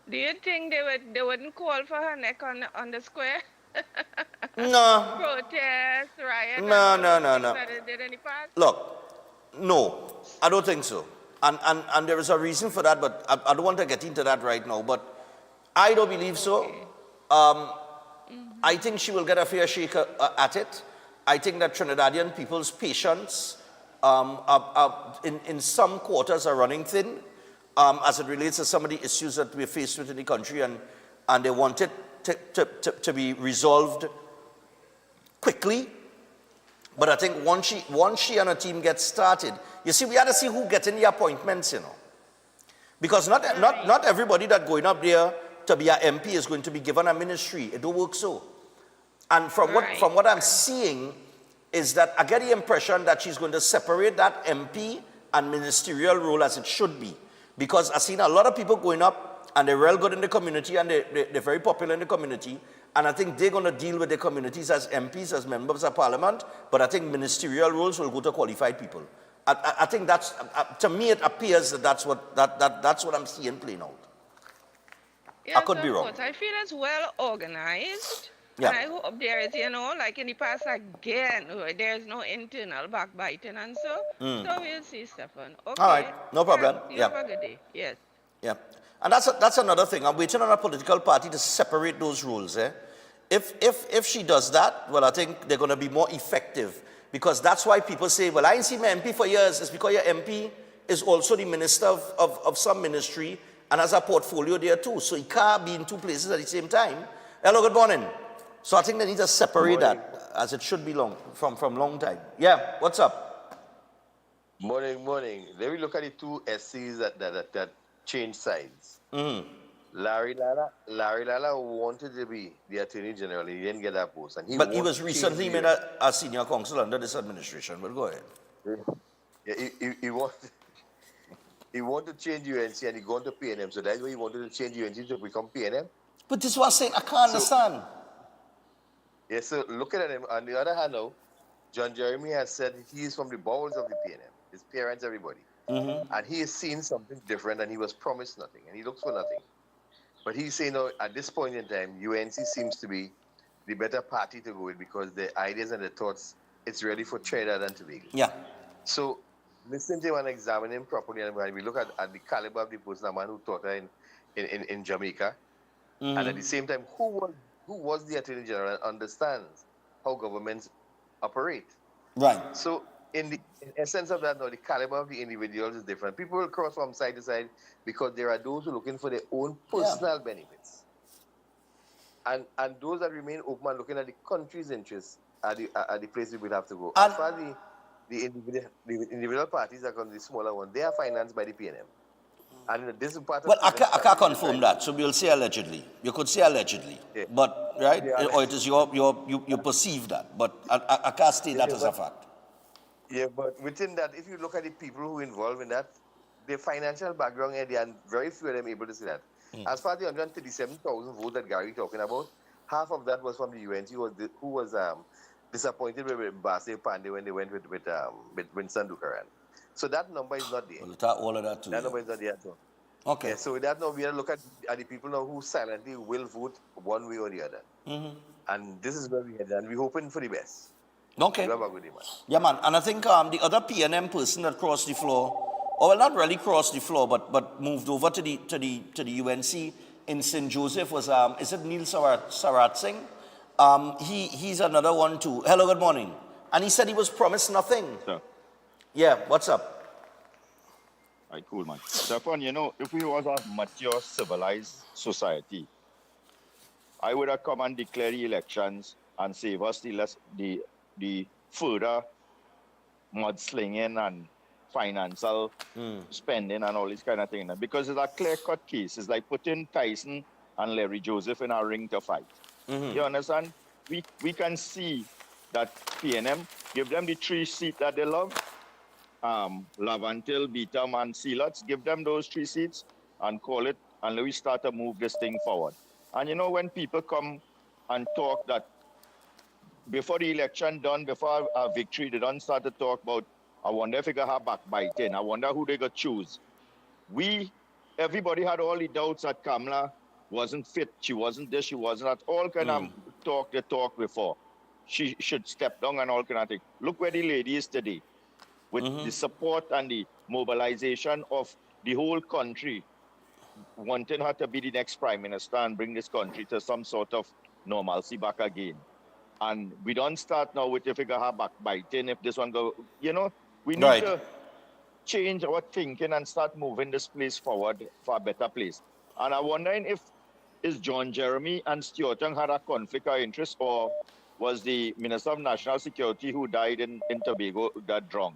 O: Do you think they wouldn't call for her neck on the square?
A: No.
O: Protest, riot.
A: No.
O: Did any past?
A: Look, no, I don't think so. And there is a reason for that, but I don't want to get into that right now. But I don't believe so. I think she will get a fair shake at it. I think that Trinidadian people's patience in some quarters are running thin as it relates to some of the issues that we're faced with in the country, and they want it to be resolved quickly. But I think once she and her team get started, you see, we have to see who gets in the appointments, Because not everybody that going up there to be an MP is going to be given a ministry. It don't work so. And from what I'm seeing is that I get the impression that she's going to separate that MP and ministerial role as it should be. Because I've seen a lot of people going up and they're real good in the community and they're very popular in the community. And I think they're going to deal with the communities as MPs, as members of parliament. But I think ministerial roles will go to qualified people. I think that's, to me, it appears that that's what I'm seeing playing out.
O: Yes,
A: I could be wrong.
O: Course. I feel it's well organized.
A: Yeah.
O: And I hope there is, like in the past again, there's no internal backbiting and so. So we'll see, Stefan. Okay.
A: All right, no problem.
O: You have a good day. Yes.
A: Yeah. And that's another thing. I'm waiting on a political party to separate those roles. if she does that, well, I think they're going to be more effective, because that's why people say, well, I ain't seen my MP for years. It's because your MP is also the minister of some ministry and has a portfolio there too. So he can't be in two places at the same time. Hello, good morning. So I think they need to separate that, as it should be from long time. Yeah, what's up?
P: Morning. Let me look at the two SCs that changed sides. Larry Lala wanted to be the Attorney General. He didn't get that post. And
A: But he was recently made a senior counsel under this administration. Well, go ahead.
P: Yeah, he wanted to change UNC and he gone to PNM. So that's why he wanted to change UNC to become PNM.
A: But this is what I'm saying. I can't understand.
P: Yeah, so looking at him, on the other hand now, John Jeremy has said he is from the bowels of the PNM. His parents, everybody. And he has seen something different and he was promised nothing. And he looks for nothing. But he's saying now, at this point in time, UNC seems to be the better party to go with because the ideas and the thoughts, it's ready for Trinidad and Tobago.
A: Yeah.
P: So listen to him and examine him properly. And when we look at the caliber of the person, a man who taught her in Jamaica, and at the same time, who was the Attorney General and understands how governments operate.
A: Right.
P: So in essence of that, now the caliber of the individuals is different. People will cross from side to side because there are those who are looking for their own personal benefits. And those that remain open and looking at the country's interests are the place we will have to go. As far as the individual parties are the smaller one, they are financed by the PNM. And this is part of
A: well, I can't confirm that, so we'll say allegedly. You could say allegedly, but right, or it is you perceive that, but I can't state that as a fact.
P: Yeah, but within that, if you look at the people who are involved in that, their financial background, and there are very few of them able to see that. As far as the 137,000 votes that Gary talking about, half of that was from the UNC, who was disappointed with Basil Pandey when they went with Winston Dukaran. So that number is not there.
A: Well, all of that too.
P: That number is not there at all.
A: Okay.
P: Yeah, so with that now, we are looking at the people now who silently will vote one way or the other. And this is where we head, and we're hoping for the best.
A: Okay.
P: You have a good day, man.
A: Yeah, man. And I think the other PNM person that crossed the floor, or well, not really crossed the floor, but moved over to the UNC in St. Joseph was is it Neil Sarat Singh? He's another one too. Hello, good morning. And he said he was promised nothing.
Q: Sir.
A: Yeah, what's up?
Q: All right, cool, man. Stefan, if we was a mature, civilized society, I would have come and declare the elections and save us the further mudslinging and financial spending and all this kind of thing. Because it's a clear-cut case. It's like putting Tyson and Larry Joseph in a ring to fight. You understand? We can see that PNM, give them the 3 seats that they love, Lavantil, Beatam, and Sealots, give them those 3 seats and call it, and let we start to move this thing forward. And when people come and talk that before the election done, before a victory, they don't start to talk about, I wonder if they got her backbiting, I wonder who they got choose. Everybody had all the doubts that Kamala wasn't fit, she wasn't this, she wasn't that, all kind of talk they talked before. She should step down and all kind of thing. Look where the lady is today. With the support and the mobilization of the whole country, wanting her to be the next prime minister and bring this country to some sort of normalcy back again. And we don't start now with if we got her backbiting, if this one go, we need to change our thinking and start moving this place forward for a better place. And I'm wondering is John Jeremy and Stuart Young had a conflict of interest, or was the Minister of National Security who died in Tobago that drunk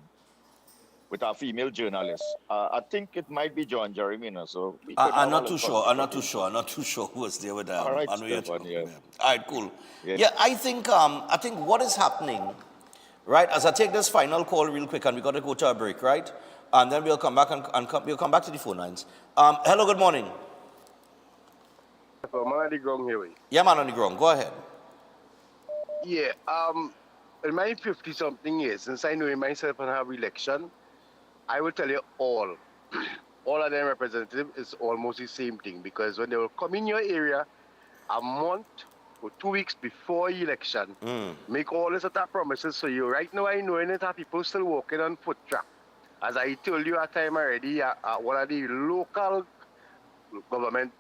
Q: with a female journalist? I think it might be John Jeremy, so
A: I'm not too sure. I'm not too sure who was there with them.
Q: All right,
A: All right, cool.
Q: Yeah.
A: Yeah, I think what is happening, right? As I take this final call real quick, and we got to go to a break, right? And then we'll come back we'll come back to the phone lines. Hello, good morning.
R: Man on the ground here.
A: Yeah, man on the ground. Go ahead.
R: Yeah. In my 50-something years, since I know myself and have election, I will tell you all of them representatives is almost the same thing, because when they will come in your area a month or 2 weeks before election, make all these other promises. So you right now I know that people still walking on foot track. As I told you at time already, one of the local government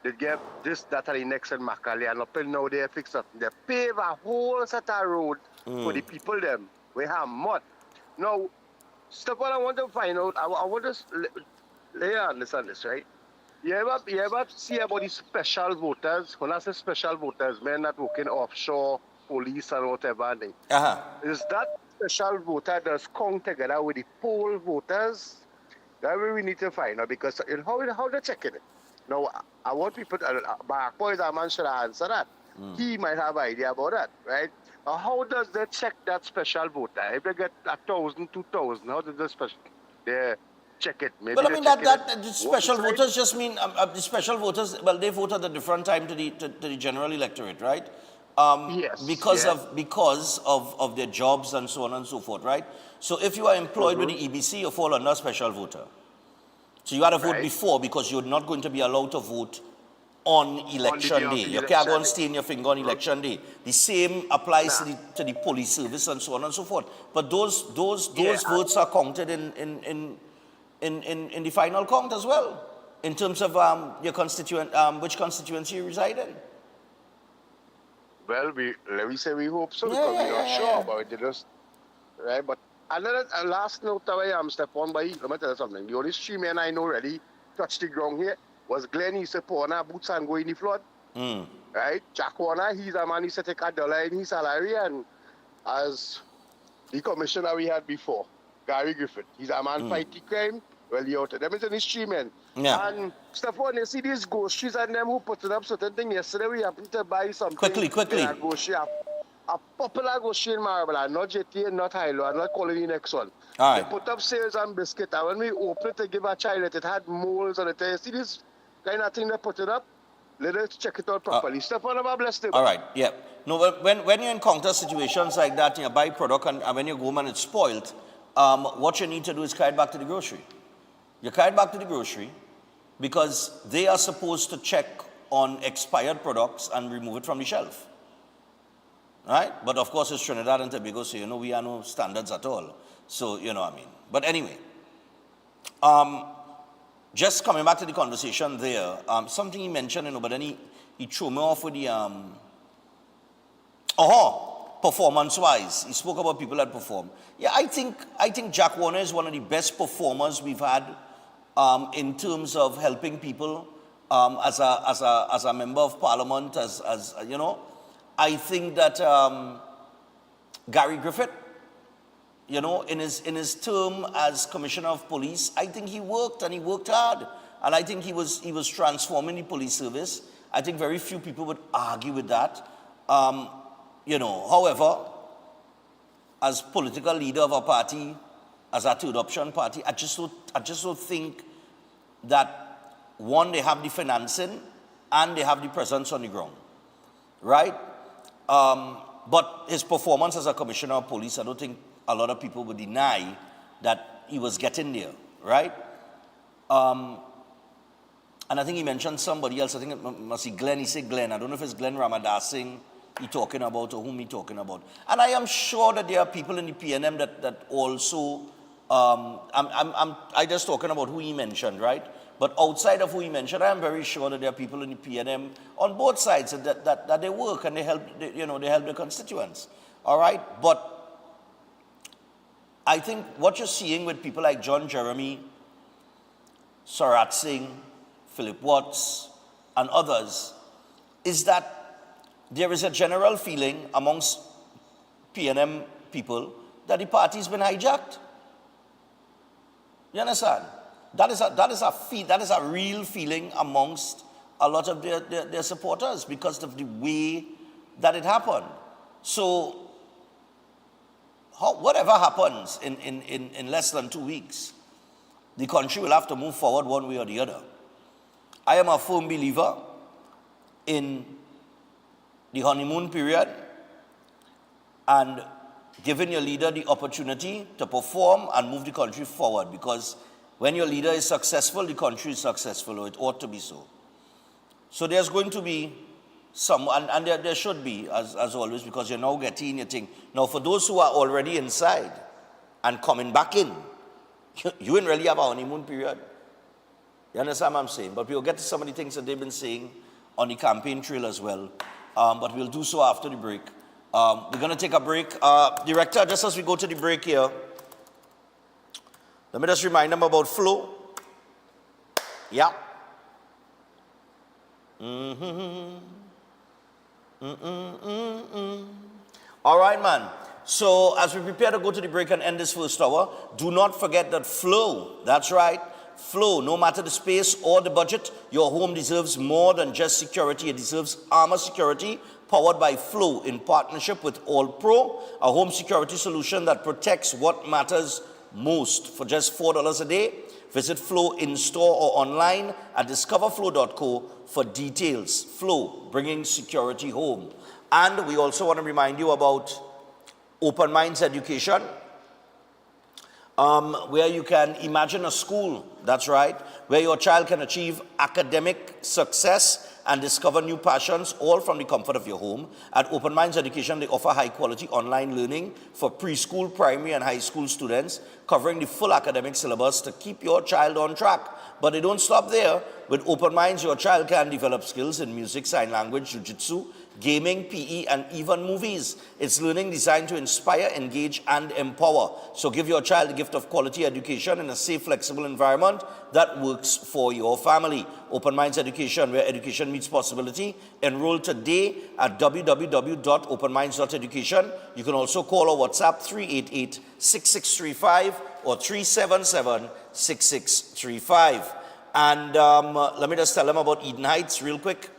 R: they get this, that, and the next in Macaulay, and up in now they fix up. They pave a whole set of road for the people them. We have mud. Now, Stefan, I want to find out, I want to let you understand this, right? You ever see about the special voters? When I say special voters, men that working offshore, police and whatever. Is that special voter does come together with the poll voters? That's what we need to find out, because how they checking it? Now, I want people to, Barak Boys, a man should answer that. He might have idea about that, right? How does they check that special voter? If they get 1,000, 2,000, how does they check it? Maybe
A: Well, I mean, the special
R: One side?
A: voters just mean, the special voters, well, they vote at a different time to the general electorate, right? Because of their jobs and so on and so forth, right? So if you are employed with the EBC, you fall under special voter. So you had to vote before, because you're not going to be allowed to vote on election day. You can't go and stain your finger on election day. The same applies to the police service and so on and so forth. But those votes are counted in the final count as well, in terms of your constituent, which constituency you reside in.
R: Well, let me say we hope so, because we're not sure about it. Just, right? But another last note that I am Stefan, but let me tell you something. The only 3 men I know really touched the ground here was Glenn. He said, "Put on boots and go in the flood." Right? Jack Warner, he's a man. He said, "Take $1 in his salary," and as the commissioner we had before, Gary Griffith, he's a man fight the crime. Well, he out there. Them is only 3 men. And Stefan, you see these groceries and them who putting up certain things. Yesterday we happened to buy something.
A: Quickly.
R: In a grocery, a popular grocery in Marble, not JT, not Hilo, I'm not calling the next one.
A: All
R: They
A: right.
R: put up sales and biscuit, and when we opened it to give a child it had molds on it. You see this kind of thing they put it up? Let us check it out properly. Stefan, have a blessed day.
A: All right, yeah. No, when you encounter situations like that, you buy product and when you go home and it's spoiled, what you need to do is carry it back to the grocery. You carry it back to the grocery because they are supposed to check on expired products and remove it from the shelf. Right? But of course, it's Trinidad and Tobago, so we have no standards at all. So, what I mean. But anyway, just coming back to the conversation there, something he mentioned, but then he threw me off with the, performance-wise. He spoke about people that perform. Yeah, I think Jack Warner is one of the best performers we've had in terms of helping people as a member of parliament, as you know. I think that Gary Griffith, in his term as Commissioner of Police, I think he worked hard. And I think he was transforming the police service. I think very few people would argue with that. However, as political leader of a party, as a third option party, I just don't think that, one, they have the financing and they have the presence on the ground, right? But his performance as a commissioner of police, I don't think a lot of people would deny that he was getting there, right? And I think he mentioned somebody else. I think it must be Glenn. He said Glenn. I don't know if it's Glenn Ramadas Singh he talking about or whom he talking about. And I am sure that there are people in the PNM that also, I just talking about who he mentioned, right? But outside of who he mentioned, I am very sure that there are people in the PNM on both sides that they work and they help, they help their constituents. All right? But I think what you're seeing with people like John Jeremy, Sarat Singh, Philip Watts, and others is that there is a general feeling amongst PNM people that the party's been hijacked. You understand? That is a real feeling amongst a lot of their supporters because of the way that it happened. So, whatever happens in less than 2 weeks, the country will have to move forward one way or the other. I am a firm believer in the honeymoon period and giving your leader the opportunity to perform and move the country forward, because when your leader is successful, the country is successful, or it ought to be so. So there's going to be some, and there should be, as always, because you're now getting your thing. Now, for those who are already inside and coming back in, you didn't really have a honeymoon period. You understand what I'm saying? But we'll get to some of the things that they've been saying on the campaign trail as well. But we'll do so after the break. We're going to take a break. Director, just as we go to the break here, let me just remind them about flow. Yeah. All right, man. So as we prepare to go to the break and end this first hour, do not forget that flow, that's right, flow, no matter the space or the budget, your home deserves more than just security. It deserves armor security, powered by Flow in partnership with All Pro, a home security solution that protects what matters most. For just $4 a day, visit Flow in store or online at discoverflow.co for details. Flow, bringing security home. And we also want to remind you about Open Minds Education, where you can imagine a school, that's right, where your child can achieve academic success and discover new passions, all from the comfort of your home. At Open Minds Education, they offer high-quality online learning for preschool, primary, and high school students, covering the full academic syllabus to keep your child on track. But they don't stop there. With Open Minds, your child can develop skills in music, sign language, jiu-jitsu, gaming, PE, and even movies. It's learning designed to inspire, engage, and empower. So give your child the gift of quality education in a safe, flexible environment that works for your family. Open Minds Education, where education meets possibility. Enroll today at www.openminds.education. You can also call or WhatsApp 388-6635 or 377-6635. And let me just tell them about Eden Heights real quick,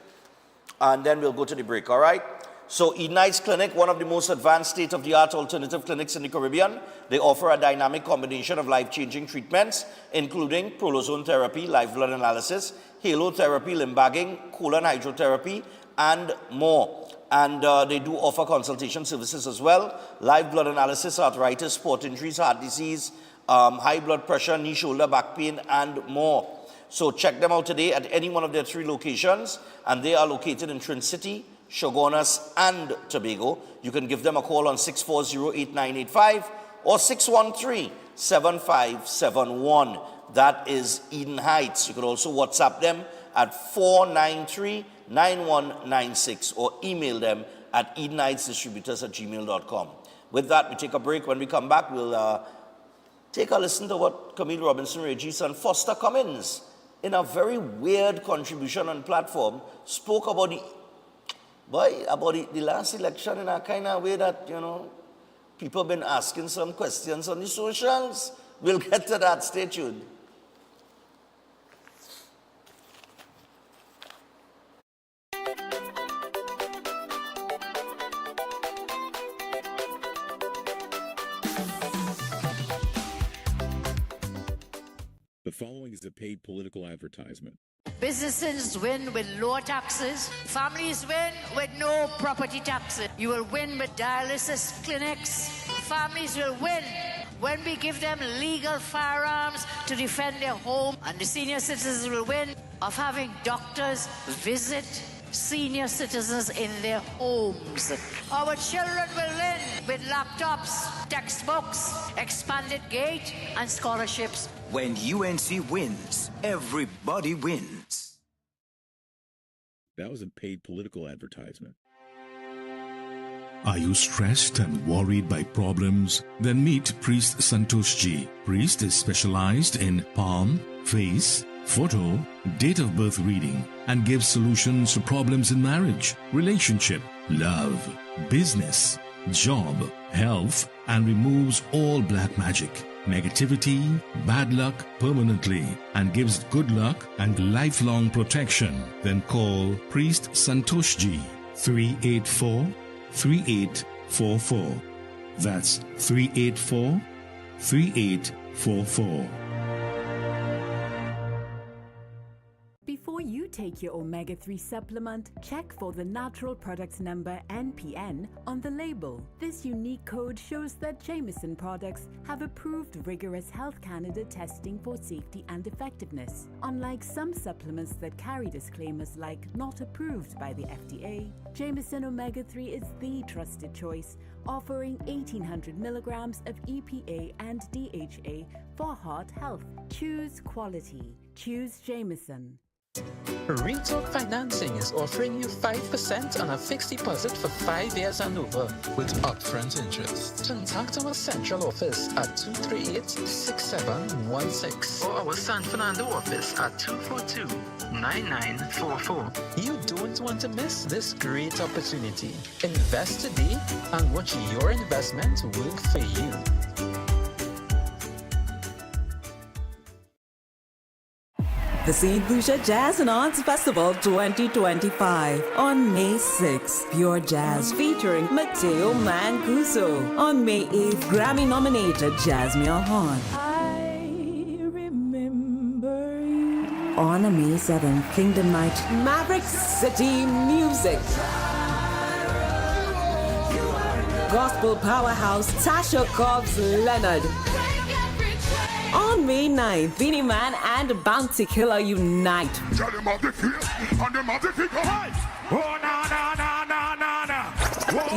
A: and then we'll go to the break, all right? So Eden Heights Clinic, one of the most advanced state-of-the-art alternative clinics in the Caribbean. They offer a dynamic combination of life-changing treatments, including prolozone therapy, live blood analysis, halo therapy, limb bagging, colon hydrotherapy, and more. And they do offer consultation services as well. Live blood analysis, arthritis, sport injuries, heart disease, high blood pressure, knee, shoulder, back pain, and more. So check them out today at any one of their 3 locations, and they are located in Trin City, Shogunas, and Tobago. You can give them a call on 640-8985 or 613-7571. That is Eden Heights. You can also WhatsApp them at 493-9196 or email them at edenheightsdistributors@gmail.com. With that, we take a break. When we come back, we'll take a listen to what Camille Robinson Regis and Foster Cummins, in a very weird contribution and platform, spoke about the last election in a kind of way that, you know, people have been asking some questions on the socials. We'll get to that. Stay tuned.
B: The following is a paid political advertisement.
S: Businesses win with lower taxes. Families win with no property taxes. You will win with dialysis clinics. Families will win when we give them legal firearms to defend their home. And the senior citizens will win of having doctors visit senior citizens in their homes. Our children will win with laptops, textbooks, expanded gate, and scholarships.
T: When UNC wins, everybody wins.
B: That was a paid political advertisement.
G: Are you stressed and worried by problems? Then meet Priest Santosh Ji. Priest is specialized in palm, face, photo, date of birth reading, and gives solutions to problems in marriage, relationship, love, business, job, health, and removes all black magic, negativity, bad luck permanently, and gives good luck and lifelong protection. Then call Priest Santosh Ji, 384-3844. That's 384-3844.
U: Before you take your omega-3 supplement, check for the natural product number NPN on the label. This unique code shows that Jameson products have approved rigorous Health Canada testing for safety and effectiveness. Unlike some supplements that carry disclaimers like not approved by the FDA, Jameson omega-3 is the trusted choice, offering 1800 milligrams of EPA and DHA for heart health. Choose quality. Choose Jameson.
C: Retail Financing is offering you 5% on a fixed deposit for 5 years and over with upfront interest. Contact our central office at 238-6716 or our San Fernando office at 242-9944. You don't want to miss this great opportunity. Invest today and watch your investment work for you.
H: The St. Lucia Jazz and Arts Festival 2025 on May 6th. Pure Jazz featuring Mateo Mancuso. On May 8th, Grammy-nominated Jasmine Horn. On May 7th, Kingdom Night, Maverick City Music. Gospel powerhouse Tasha Cobbs Leonard. On May 9th, Beanie Man and Bounty Killer unite.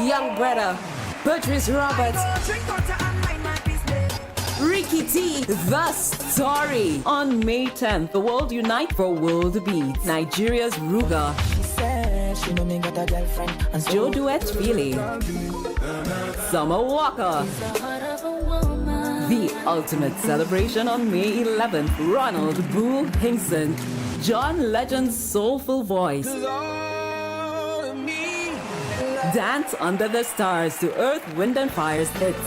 H: Young Brother, Patrice Roberts, Ricky T, The Story. On May 10th, the world unite for World Beats. Nigeria's Ruga. Joe Duet Feely. Summer Walker. The ultimate celebration on May 11th. Ronald Boo Hinkson. John Legend's soulful voice. Dance under the stars to Earth, Wind and Fire's hits.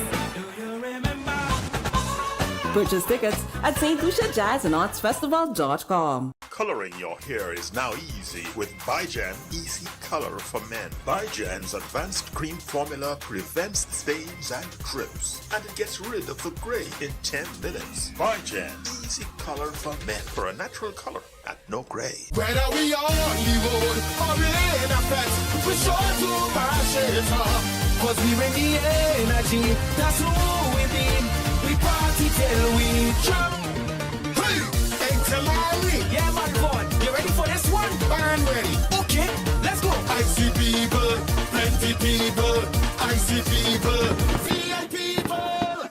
H: Purchase tickets at stluciajazzandartsfestival.com.
V: Coloring your hair is now easy with Bigen Easy Color for Men. Bigen's advanced cream formula prevents stains and drips, and it gets rid of the gray in 10 minutes. Bigen Easy Color for Men, for a natural color at no gray.
F: Whether we are on the road or in a fence, we sure to pass it off. Cause we bring the energy, that's who we need. We party till we jump. Hey, until yeah, man, boy, you ready for this one? I'm ready. Okay, let's go. I see people, plenty people. I see people, VIP people.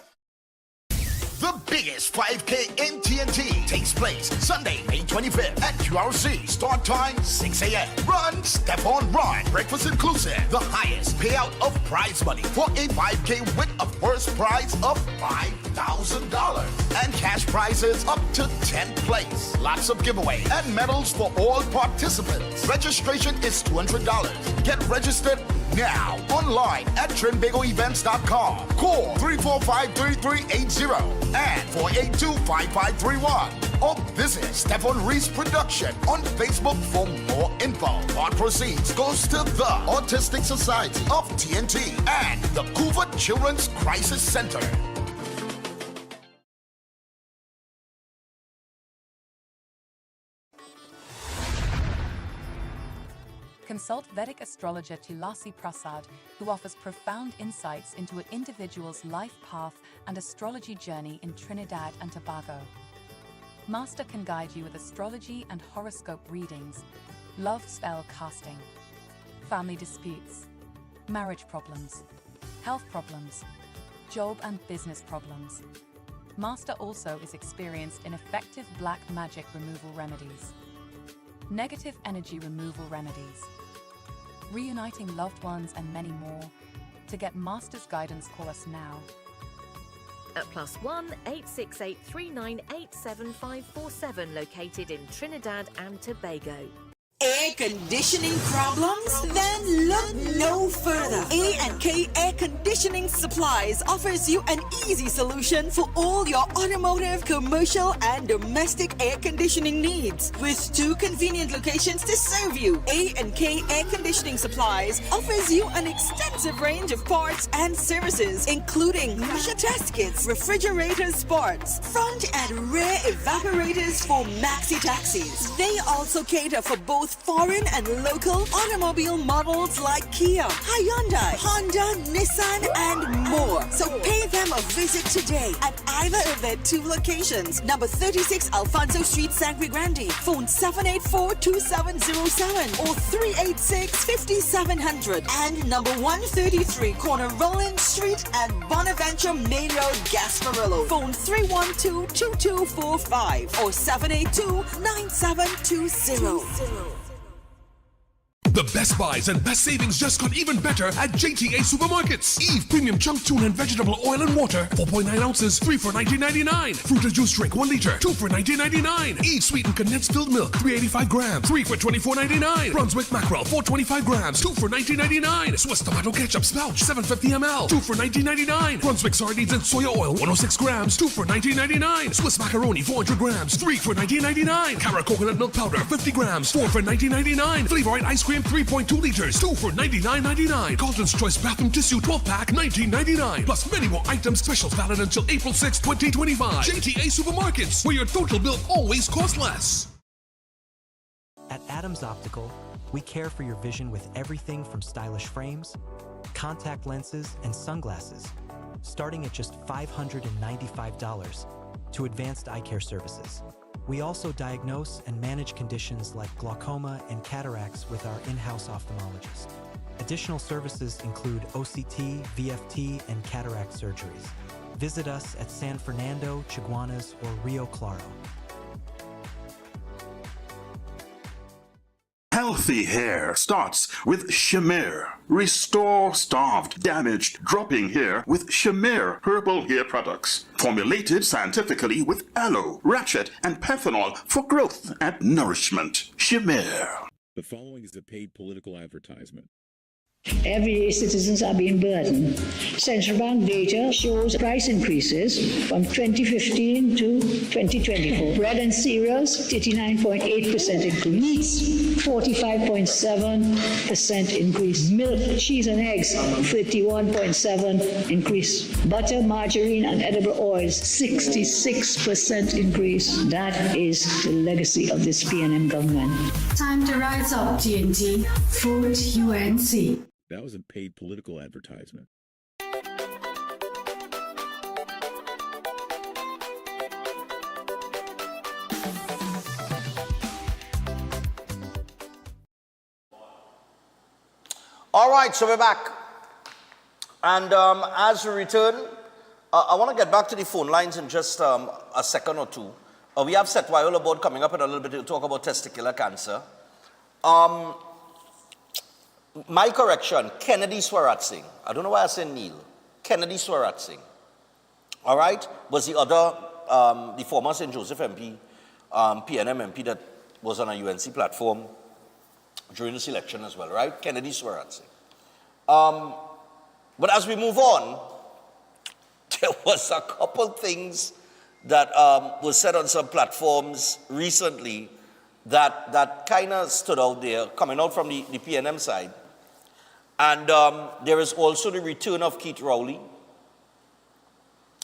F: The biggest 5K in TNT takes place Sunday, May 25th at QRC. Start time 6 a.m. Run, step on, run. Breakfast inclusive. The highest payout of prize money for a 5K with a first prize of $5,000 and cash prizes up to 10th place. Lots of giveaway and medals for all participants. Registration is $200. Get registered now online at trinbagoevents.com. Call 345-3380 and 482-5531. Or visit Stefan Reese Production on Facebook for more info. Part proceeds goes to the Autistic Society of TNT and the Couva Children's Crisis Center.
W: Consult Vedic astrologer Tulasi Prasad, who offers profound insights into an individual's life path and astrology journey in Trinidad and Tobago. Master can guide you with astrology and horoscope readings, love spell casting, family disputes, marriage problems, health problems, job and business problems. Master also is experienced in effective black magic removal remedies, negative energy removal remedies, reuniting loved ones, and many more. To get Master's guidance, call us now.
X: At +1 868 398 7547, located in Trinidad and Tobago.
Y: Air conditioning problems? Then look no further. A&K Air Conditioning Supplies offers you an easy solution for all your automotive, commercial, and domestic air conditioning needs. With 2 convenient locations to serve you, A&K Air Conditioning Supplies offers you an extensive range of parts and services, including pressure test kits, refrigerator parts, front and rear evaporators for maxi taxis. They also cater for both foreign and local automobile models like Kia, Hyundai, Honda, Nissan, and more. So pay them a visit today at either of their two locations. Number 36 Alfonso Street, Sangre Grande. Phone 784-2707 or 386-5700. And number 133 corner Roland Street and Bonaventure Main Road, Gasparillo. Phone 312-2245 or 782-9720.
G: The best buys and best savings just got even better at JTA Supermarkets. Eve Premium Chunk Tune and Vegetable Oil and Water, 4.9 ounces, 3 for $19.99. Fruit or juice drink, 1 liter, 2 for $19.99. Eve Sweetened Condensed Filled Milk, 385 grams, 3 for $24.99. Brunswick Mackerel, 425 grams, 2 for $19.99. Swiss Tomato Ketchup Spouch, 750 ml, 2 for $19.99. Brunswick Sardines and Soya Oil, 106 grams, 2 for $19.99. Swiss Macaroni, 400 grams, 3 for $19.99. Cara Coconut Milk Powder, 50 grams, 4 for $19.99. Flavorite Ice Cream, 3.2 liters, 2 for $99.99. Carlton's Choice Bathroom Tissue 12-pack, $19.99. Plus many more items, specials valid until April 6, 2025. JTA Supermarkets, where your total bill always costs less.
E: At Adams Optical, we care for your vision with everything from stylish frames, contact lenses, and sunglasses, starting at just $595, to advanced eye care services. We also diagnose and manage conditions like glaucoma and cataracts with our in-house ophthalmologist. Additional services include OCT, VFT, and cataract surgeries. Visit us at San Fernando, Chaguanas, or Rio Claro.
V: Healthy hair starts with Shamir. Restore starved, damaged, dropping hair with Shamir herbal hair products. Formulated scientifically with aloe, ratchet, and panthenol for growth and nourishment. Shamir.
B: The following is a paid political advertisement.
I: Everyday citizens are being burdened. Central bank data shows price increases from 2015 to 2024. Bread and cereals, 39.8% increase. Meats, 45.7% increase. Milk, cheese and eggs, 31.7% increase. Butter, margarine and edible oils, 66% increase. That is the legacy of this PNM government.
J: Time to rise up, TNT. Vote UNC.
B: That was a paid political advertisement.
A: All right, so we're back. And as we return, I want to get back to the phone lines in just a second or two. We have Seth Viola board coming up in a little bit to talk about testicular cancer. My correction, Kennedy Swarat Singh. I don't know why I said Neil. Kennedy Swarat Singh. All right? Was the other, the former St. Joseph MP, PNM MP that was on a UNC platform during this election as well, right? Kennedy Swarat Singh. But as we move on, there was a couple things that was said on some platforms recently that kind of stood out there, coming out from the PNM side. And there is also the return of Keith Rowley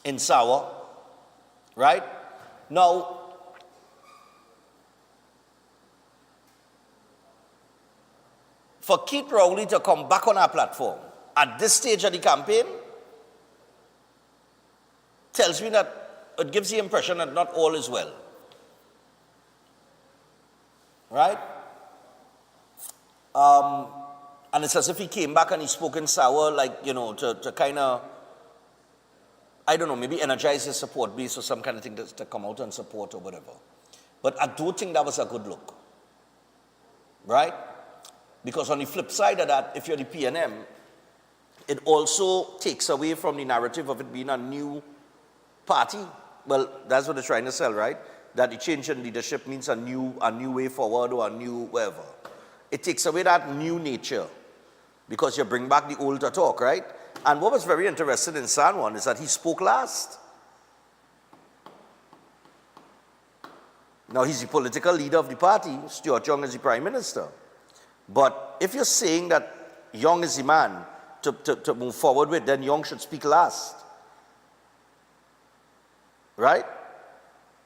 A: in Sawa, right? Now, for Keith Rowley to come back on our platform at this stage of the campaign tells me that it gives the impression that not all is well. Right? And it's as if he came back and he spoke in Sawa, like, you know, to kind of, I don't know, maybe energize his support base or some kind of thing to come out and support or whatever. But I don't think that was a good look. Right? Because on the flip side of that, if you're the PNM, it also takes away from the narrative of it being a new party. Well, that's what they're trying to sell, right? That the change in leadership means a new way forward or a new whatever. It takes away that new nature because you bring back the old to talk, right? And what was very interesting in San Juan is that he spoke last. Now, he's the political leader of the party. Stuart Young is the prime minister. But if you're saying that Young is the man to move forward with, then Young should speak last. Right?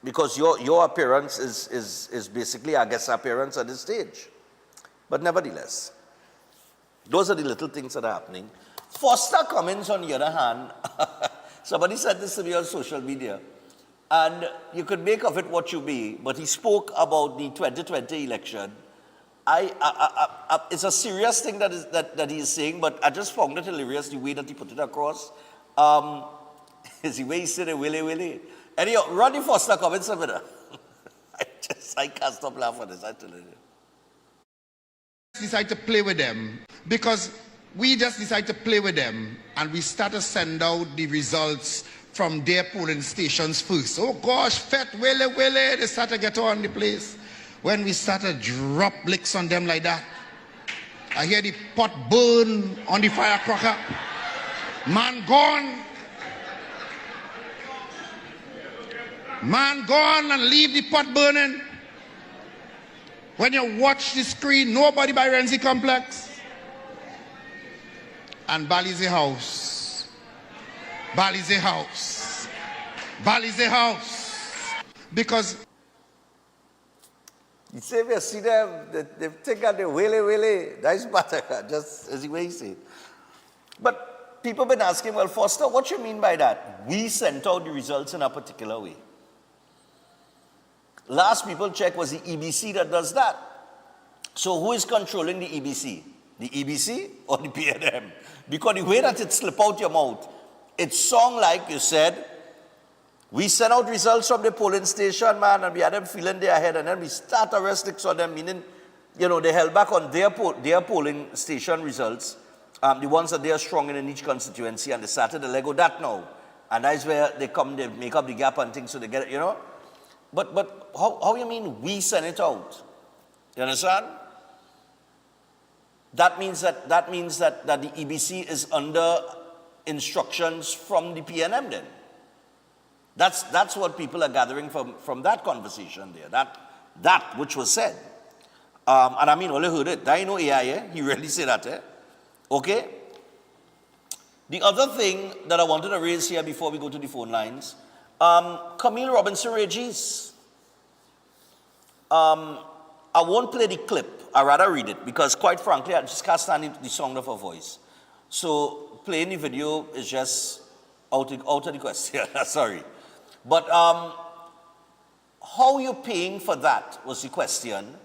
A: Because your appearance is basically a guest appearance at this stage. But nevertheless, Those are the little things that are happening. Foster Cummins, on the other hand, somebody said this to me on social media, and you could make of it what you may, but he spoke about the 2020 election. It's a serious thing that he is saying, but I just found it hilarious the way that he put it across. Is the way he said it, willy. Anyhow, Ronnie Foster Cummins, a minute. I can't stop laughing at this, I tell you.
D: Decide to play with them because we just decide to play with them and we start to send out the results from their polling stations first. Oh gosh, fat willy, they start to get on the place. When we start to drop licks on them like that, I hear the pot burn on the firecracker. Man gone. Man gone and leave the pot burning. When you watch the screen, nobody by Renzi Complex. And Bali's a house. Bali's a house. Bali's a house. Because
A: you say, we see them, they think that they willy. That's better, just as the way he said. But people have been asking, well, Foster, what you mean by that? We sent out the results in a particular way. Last people checked was the EBC that does that. So who is controlling the EBC? The EBC or the PNM? Because the way that it slip out your mouth, it sound like you said, we sent out results from the polling station, man, and we had them feeling their head, and then we start arresting on them, meaning, they held back on their polling station results, the ones that they are strong in each constituency, and they started to Lego that now. And that's where they come, they make up the gap and things, so they get it, But how you mean we send it out? You understand? That means that the EBC is under instructions from the PNM then. That's what people are gathering from that conversation there. That which was said. And I mean, only heard it. I know AI, he really said that. Okay? The other thing that I wanted to raise here before we go to the phone lines, Camille Robinson Regis. I won't play the clip. I'd rather read it because, quite frankly, I just can't stand the sound of her voice. So playing the video is just out of the question. Sorry. But how you paying for that was the question.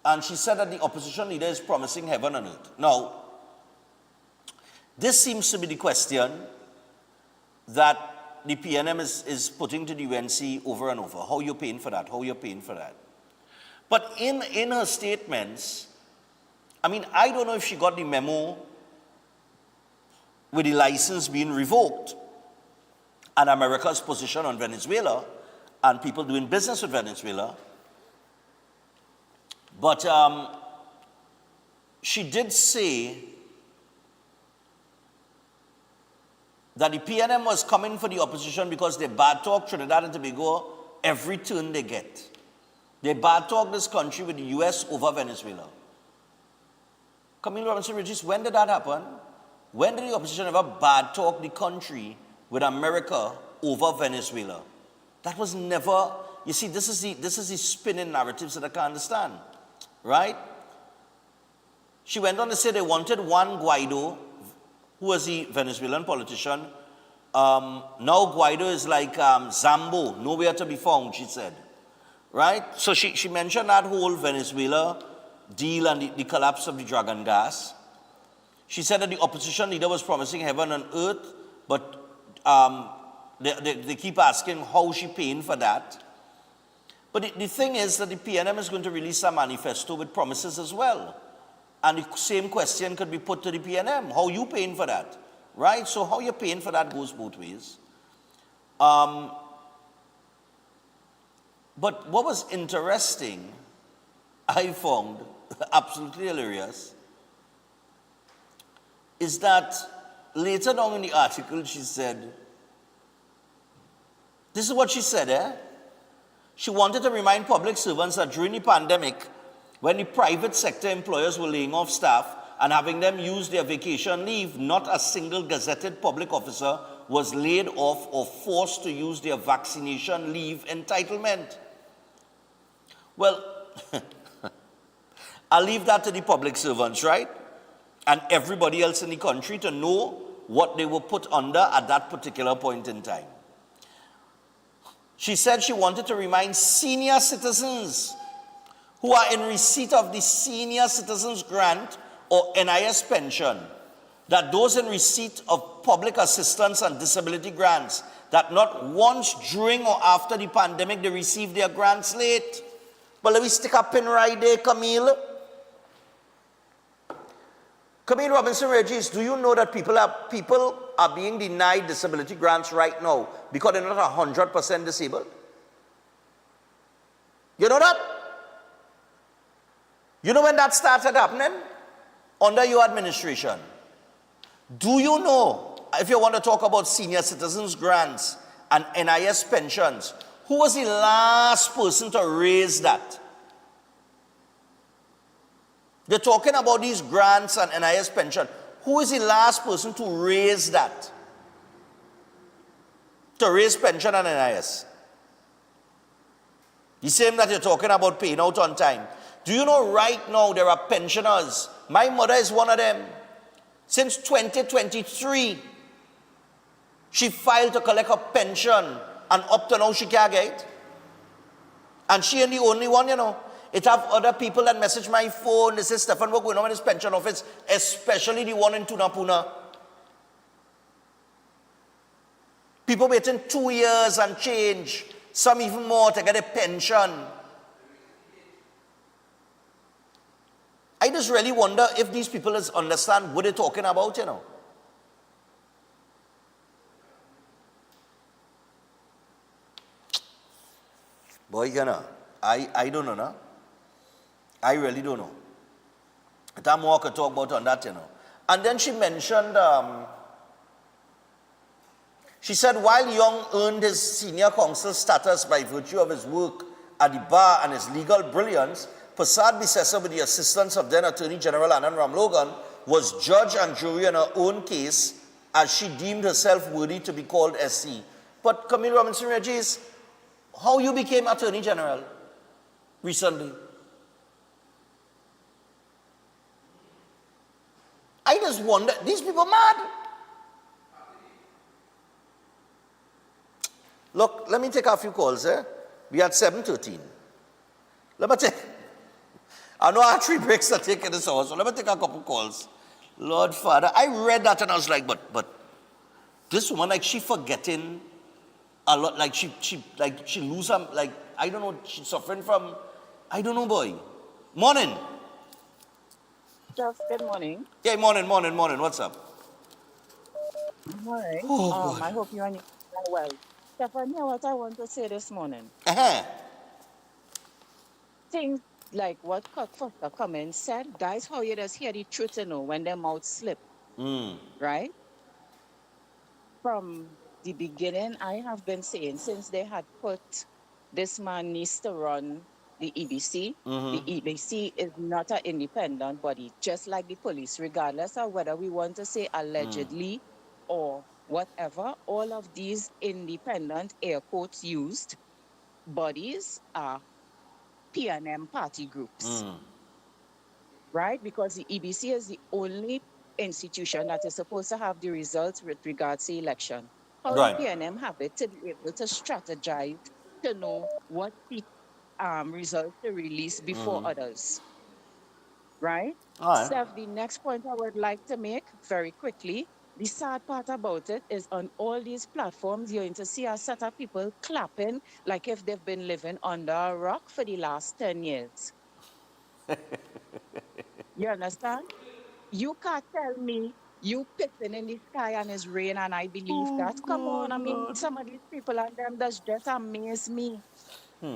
A: And she said that the opposition leader is promising heaven on earth. Now, this seems to be the question that the PNM is putting to the UNC over and over. How you paying for that? How you paying for that? But in her statements, I mean, I don't know if she got the memo with the license being revoked and America's position on Venezuela and people doing business with Venezuela. But she did say that the PNM was coming for the opposition because they bad talk Trinidad and Tobago every turn they get. They bad talk this country with the US over Venezuela. Camille Robinson Regis, when did that happen? When did the opposition ever bad talk the country with America over Venezuela? That was never, you see, this is the spinning narratives that I can't understand, right? She went on to say they wanted Juan Guaido, who was the Venezuelan politician. Now Guaido is like Zambo, nowhere to be found, she said. Right? So she mentioned that whole Venezuela deal and the collapse of the Dragon gas. She said that the opposition leader was promising heaven on earth, but they keep asking how she paying for that. But the thing is that the PNM is going to release a manifesto with promises as well. And the same question could be put to the PNM. How you paying for that? Right? So how you're paying for that goes both ways. But what was interesting, I found absolutely hilarious, is that later on in the article she said, this is what she said, She wanted to remind public servants that during the pandemic, when the private sector employers were laying off staff and having them use their vacation leave, not a single gazetted public officer was laid off or forced to use their vaccination leave entitlement. Well, I'll leave that to the public servants, right? And everybody else in the country to know what they were put under at that particular point in time. She said she wanted to remind senior citizens who are in receipt of the Senior Citizens Grant or NIS pension that those in receipt of public assistance and disability grants, that not once during or after the pandemic they received their grants late. But let me stick a pin right there, Camille. Camille Robinson Regis, do you know that people are being denied disability grants right now because they're not 100% disabled? You know that? You know when that started happening? Under your administration. Do you know, if you want to talk about senior citizens grants and NIS pensions, who was the last person to raise that? They're talking about these grants and NIS pension. Who is the last person to raise that? To raise pension and NIS? The same that you're talking about paying out on time. Do you know right now there are pensioners? My mother is one of them. Since 2023, she filed to collect her pension, and up to now she can't get it. And she ain't the only one, you know. It have other people that message my phone. They say, Stefan, what's going on in this pension office? Especially the one in Tunapuna. People waiting 2 years and change. Some even more to get a pension. I just really wonder if these people understand what they're talking about, you know. Boy, you know, I don't know, no? I really don't know. There's more I could talk about on that, you know. And then she mentioned, she said, while Young earned his senior counsel status by virtue of his work at the bar and his legal brilliance, Prasad Bisesa, with the assistance of then Attorney General Anand Ramlogan, was judge and jury in her own case as she deemed herself worthy to be called SC. But Camille Robinson Regis, how you became Attorney General recently? I just wonder, these people mad? Look, let me take a few calls, eh? We had 7:13. Let me take, I know I have 3 breaks to take in this hour, so let me take a couple calls. Lord Father, I read that and I was like, but this woman, like, she forgetting a lot, like she lose some, like, I don't know, she's suffering from, I don't know, boy. Morning.
K: Just good morning.
A: Yeah, morning. What's up?
K: Morning.
A: Oh, God.
K: I hope you and you are well. Stephanie, what I want to say this morning. Things like what Foster Cummins said, guys, how you just hear the truth, you know, when their mouths slip. Right? From the beginning, I have been saying, since they had put this man needs to run the EBC, the EBC is not an independent body, just like the police, regardless of whether we want to say allegedly or whatever. All of these independent, air quotes used, bodies are PNM party groups. Right? Because the EBC is the only institution that is supposed to have the results with regards to election. How the PNM have it to be able to strategize to know what the results to release before others. Right? Steph, the next point I would like to make very quickly, the sad part about it is on all these platforms, you're going to see a set of people clapping like if they've been living under a rock for the last 10 years. You understand? You can't tell me you pissing in the sky and it's rain and I believe that. Come on, I mean, some of these people and them does just amaze me.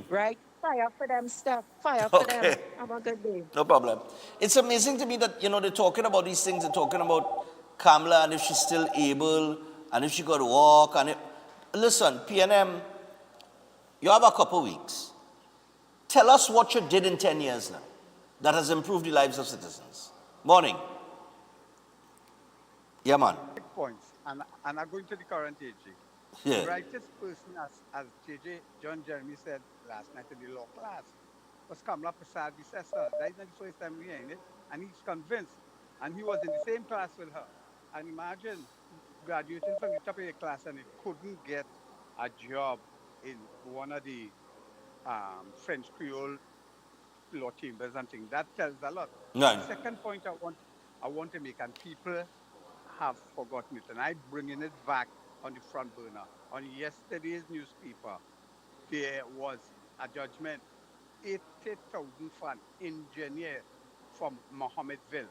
K: Right? Fire for them, Steph. Fire for them. Have a good day.
A: No problem. It's amazing to me that, you know, they're talking about these things. They're talking about Kamala and if she's still able and if she could walk. And listen, PNM, you have a couple weeks. Tell us what you did in 10 years now that has improved the lives of citizens. Morning. Yeah, man.
L: Points. And I'm going to the current AG.
A: Yeah.
L: The righteous person, as JJ John Jeremy said last night in the law class, was Kamala Prasad's sister. That's not the first time we're hearing it. And he's convinced. And he was in the same class with her. And imagine graduating from the top of your class and he couldn't get a job in one of the French Creole law chambers and things. That tells a lot.
A: Right.
L: The second point I want to make, and people have forgotten it, and I bringing it back on the front burner. On yesterday's newspaper, there was a judgment, 80,000 for an engineer from Mohammedville.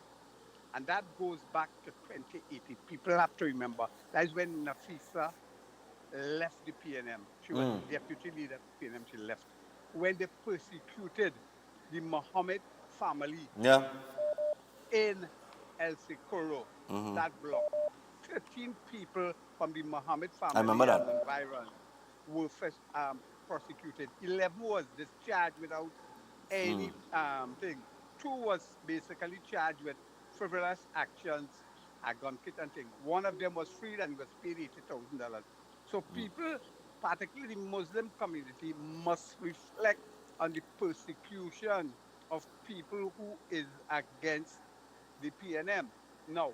L: And that goes back to 2018. People have to remember that is when Nafisa left the PNM. She was the deputy leader of the PNM. She left. When they persecuted the Mohammed family
A: Yeah.
L: in El Socorro,
A: Mhm.
L: that block, 13 people from the Mohammed
A: I remember
L: family and
A: that.
L: environs were first prosecuted. 11 was discharged without any thing. 2 was basically charged with frivolous actions, a gun kit and thing. One of them was freed and he was paid $80,000. So people, particularly the Muslim community, must reflect on the persecution of people who is against the PNM. Now,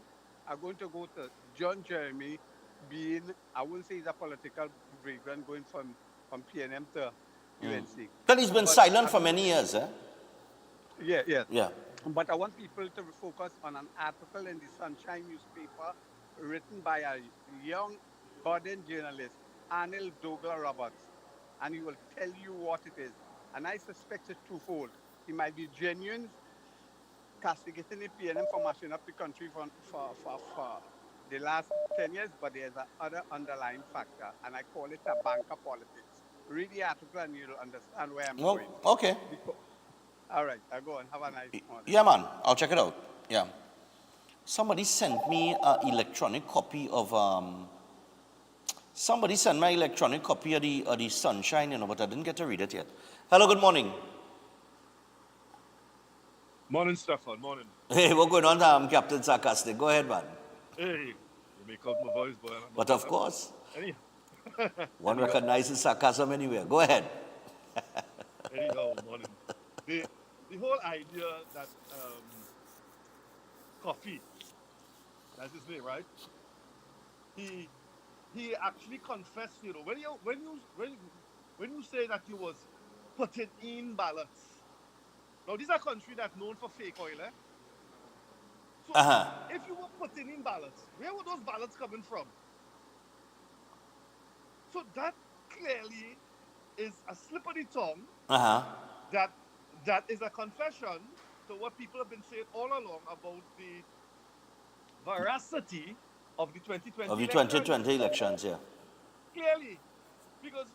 L: I'm going to go to John Jeremy being, I wouldn't say he's a political vagrant going from PNM to UNC.
A: But he's been
L: But
A: silent
L: I'm
A: for
L: going
A: many years, eh?
L: yeah, yeah.
A: Yeah.
L: But I want people to focus on an article in the Sunshine newspaper written by a young budding journalist, Anil Douglas Roberts. And he will tell you what it is. And I suspect it's twofold. He might be genuine, castigating the PNM for mashing up the country for the last 10 years, but there's a other underlying factor, and I call it a banker politics. Read the article and you'll understand where I'm
A: Oh,
L: going.
A: okay.
L: All right, I go and have a nice morning.
A: Yeah, man. I'll check it out. Yeah. Somebody sent me an electronic copy of Somebody sent me an electronic copy of the Sunshine, you know, but I didn't get to read it yet. Hello, good morning.
M: Morning, Stefan. Morning.
A: Hey, what's going on, Captain Sarcastic? Go ahead, man.
M: Hey, you make out my voice, boy.
A: But of course,
M: Anyhow.
A: one recognizes sarcasm anywhere. Go ahead.
M: Anyhow, morning. The whole idea that Coffee, that's his name, right? He actually confessed, you know, when you say that you was putting in ballots. Now, this is a country that's known for fake oil, eh? So, if you were putting in ballots, where were those ballots coming from? So that clearly is a slip of the tongue. That is a confession to what people have been saying all along about the veracity of the 2020
A: Of the
M: elections.
A: 2020 elections, yeah.
M: Clearly, because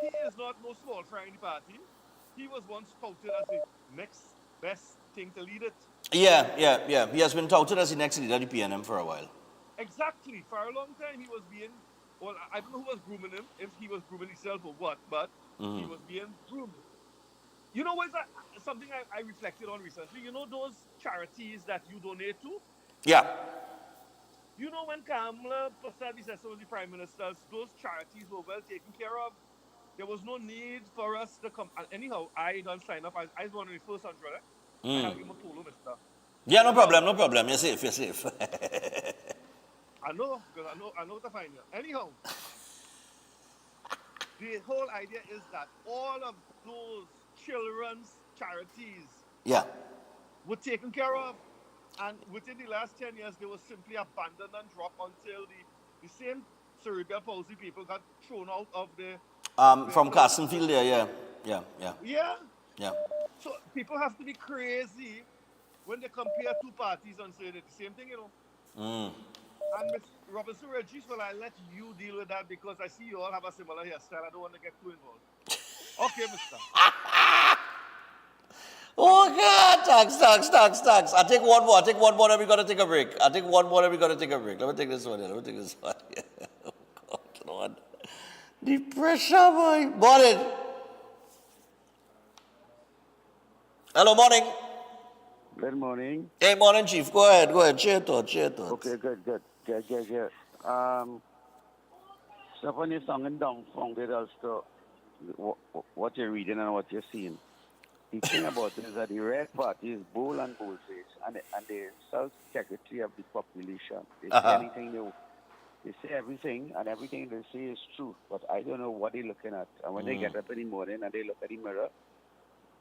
M: he is not no small fry in the party. He was once touted as the next best thing to lead it.
A: Yeah. He has been touted as the next leader of the PNM for a while.
M: Exactly. For a long time, he was being, well, I don't know who was grooming him, if he was grooming himself or what, but he was being groomed. You know what's something I reflected on recently? You know those charities that you donate to?
A: Yeah.
M: You know when Kamala Prasad was the Prime Minister, those charities were well taken care of. There was no need for us to come. And anyhow, I don't sign up. I was one of the first 100. I have to give him a polo, mister.
A: Yeah, no problem. You're safe.
M: I know, because I know to find you. Anyhow, the whole idea is that all of those children's charities were taken care of. And within the last 10 years, they were simply abandoned and dropped until the same cerebral palsy people got thrown out of the...
A: from Castonfield there, yeah.
M: Yeah. So people have to be crazy when they compare two parties and say that the same thing, you know. And Ms. Robinson Regis, well, I'll let you deal with that because I see you all have a similar hairstyle. I don't want to get too involved. Okay, mister.
A: Oh, God. Thanks. I take one more, then we got to take a break. Let me take this one here. Oh, God, Lord. The pressure, boy. Morning. Hello, morning.
N: Good morning.
A: Hey, morning, Chief. Go ahead. Share thoughts.
N: Okay, good. Stefan is sounding dumbfounded as to what you're reading and what you're seeing. The thing about it is that the Red Party is bold and bold-faced, and they insult the integrity of the population. They say anything they say everything, and everything they say is true. But I don't know what they're looking at. And when they get up in the morning and they look at the mirror,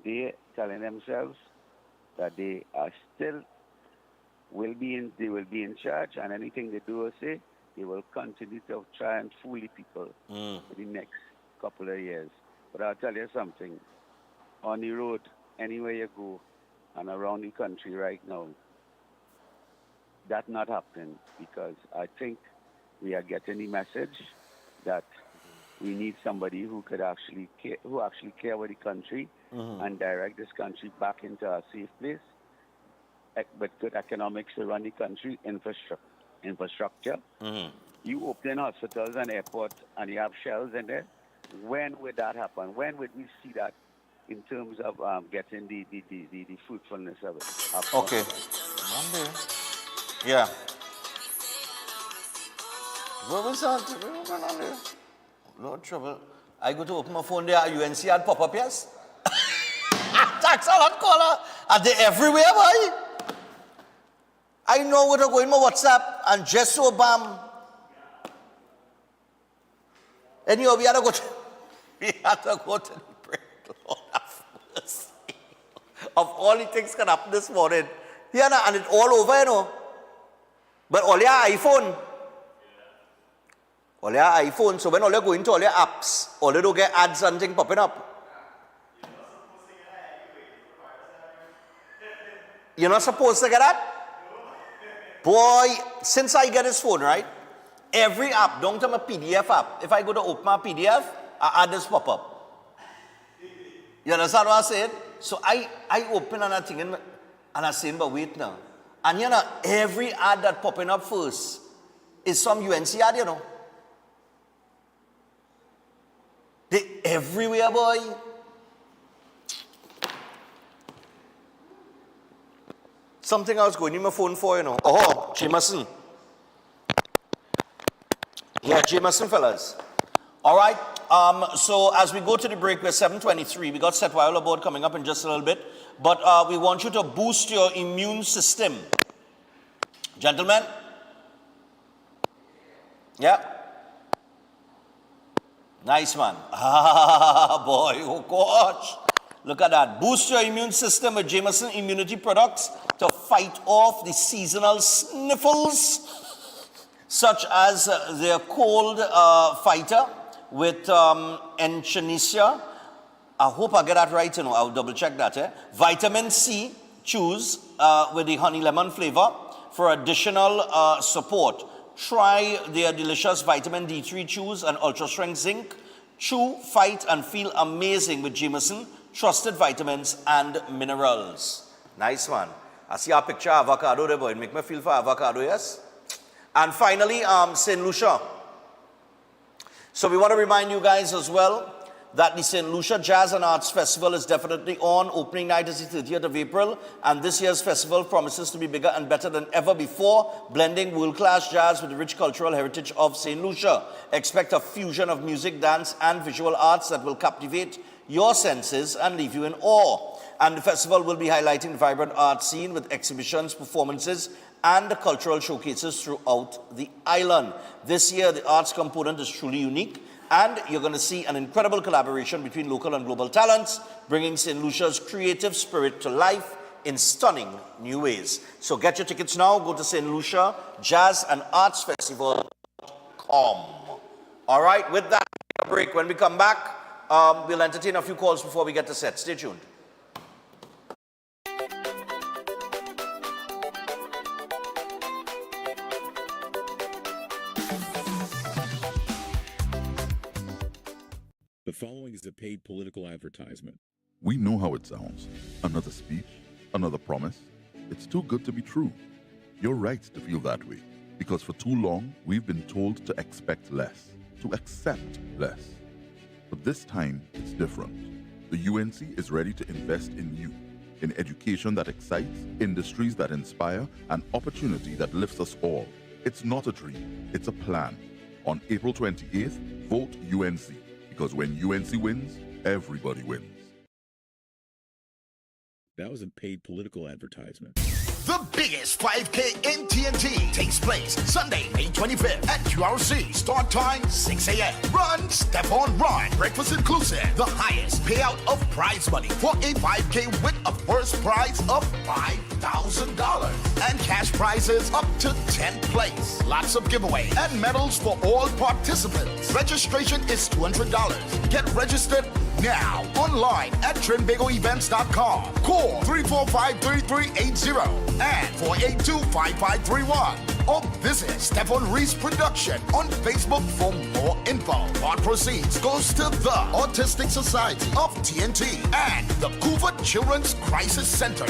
N: they're telling themselves that they are still they will be in charge, and anything they do or say, they will continue to try and fool the people for the next couple of years. But I'll tell you something. On the road, anywhere you go, and around the country right now, that's not happening, because I think we are getting the message that we need somebody who could actually care about the country and direct this country back into a safe place, with good economics to run the country, infrastructure. You open hospitals and airports and you have shells in there. When would that happen? When would we see that in terms of getting the fruitfulness of it?
A: Okay. Monday. Yeah. What was that? What went on there? No trouble. I go to open my phone there. UNC had pop-up, yes? Tax a lot caller. Are they everywhere, boy? I know what to go in my WhatsApp and just so bam. Anyhow, we had to go to the break. Lord have mercy. Of all the things can happen this morning. Yeah, and it's all over, you know. But all your iPhone. All your iPhone. So when all you go into all your apps, all you don't get ads and things popping up. You're not supposed to get that? Boy, since I get this phone, right? Every app, don't tell me PDF app. If I go to open my PDF, I add this pop up. You understand what I'm saying? So I open and I think, and I say, but wait now. And you know, every ad that popping up first is some UNC ad, you know. They everywhere, boy. Something I was going in my phone for, you know. Oh, Jameson. Yeah, Jameson, fellas. All right. So as we go to the break, we're 7:23. We got Set Wireless Board coming up in just a little bit. But we want you to boost your immune system. Gentlemen? Yeah? Nice, man. Ah, boy. Oh, gosh. Look at that. Boost your immune system with Jameson immunity products to fight off the seasonal sniffles, such as their cold fighter with Echinacea. I hope I get that right, you know. I'll double check that. Vitamin C, choose with the honey lemon flavor for additional support. Try their delicious vitamin D3 chews and ultra strength zinc. Chew, fight, and feel amazing with Jameson trusted vitamins and minerals. Nice one. I see a picture of avocado there, boy. It make me feel for avocado, yes? And finally, St. Lucia. So we want to remind you guys as well that the St. Lucia Jazz and Arts Festival is definitely on. Opening night is the 30th of April. And this year's festival promises to be bigger and better than ever before, blending world-class jazz with the rich cultural heritage of St. Lucia. Expect a fusion of music, dance, and visual arts that will captivate your senses and leave you in awe. And the festival will be highlighting the vibrant art scene with exhibitions, performances, and cultural showcases throughout the island. This year, the arts component is truly unique, and you're going to see an incredible collaboration between local and global talents, bringing St. Lucia's creative spirit to life in stunning new ways. So get your tickets now. Go to St. Lucia Jazz and Arts Festival.com. All right, with that, a break. When we come back, we'll entertain a few calls before we get to set. Stay tuned.
B: The following is a paid political advertisement.
O: We know how it sounds. Another speech, another promise. It's too good to be true. You're right to feel that way, because for too long, we've been told to expect less, to accept less. But this time, it's different. The UNC is ready to invest in you, in education that excites, industries that inspire, and opportunity that lifts us all. It's not a dream, it's a plan. On April 28th, vote UNC, because when UNC wins, everybody wins.
B: That was a paid political advertisement.
F: The biggest 5K in TNT takes place Sunday, May 25th at QRC. Start time 6 a.m. Run, step on, run. Breakfast inclusive. The highest payout of prize money for a 5K with a first prize of $5,000 and cash prizes up to 10th place. Lots of giveaway and medals for all participants. Registration is $200. Get registered now online at trinbagoevents.com. Call 345-3380 and 482-5531 or visit Stefan Reese Production on Facebook for more info. Part proceeds goes to the Autistic Society of TNT and the Coover Children's Crisis Center.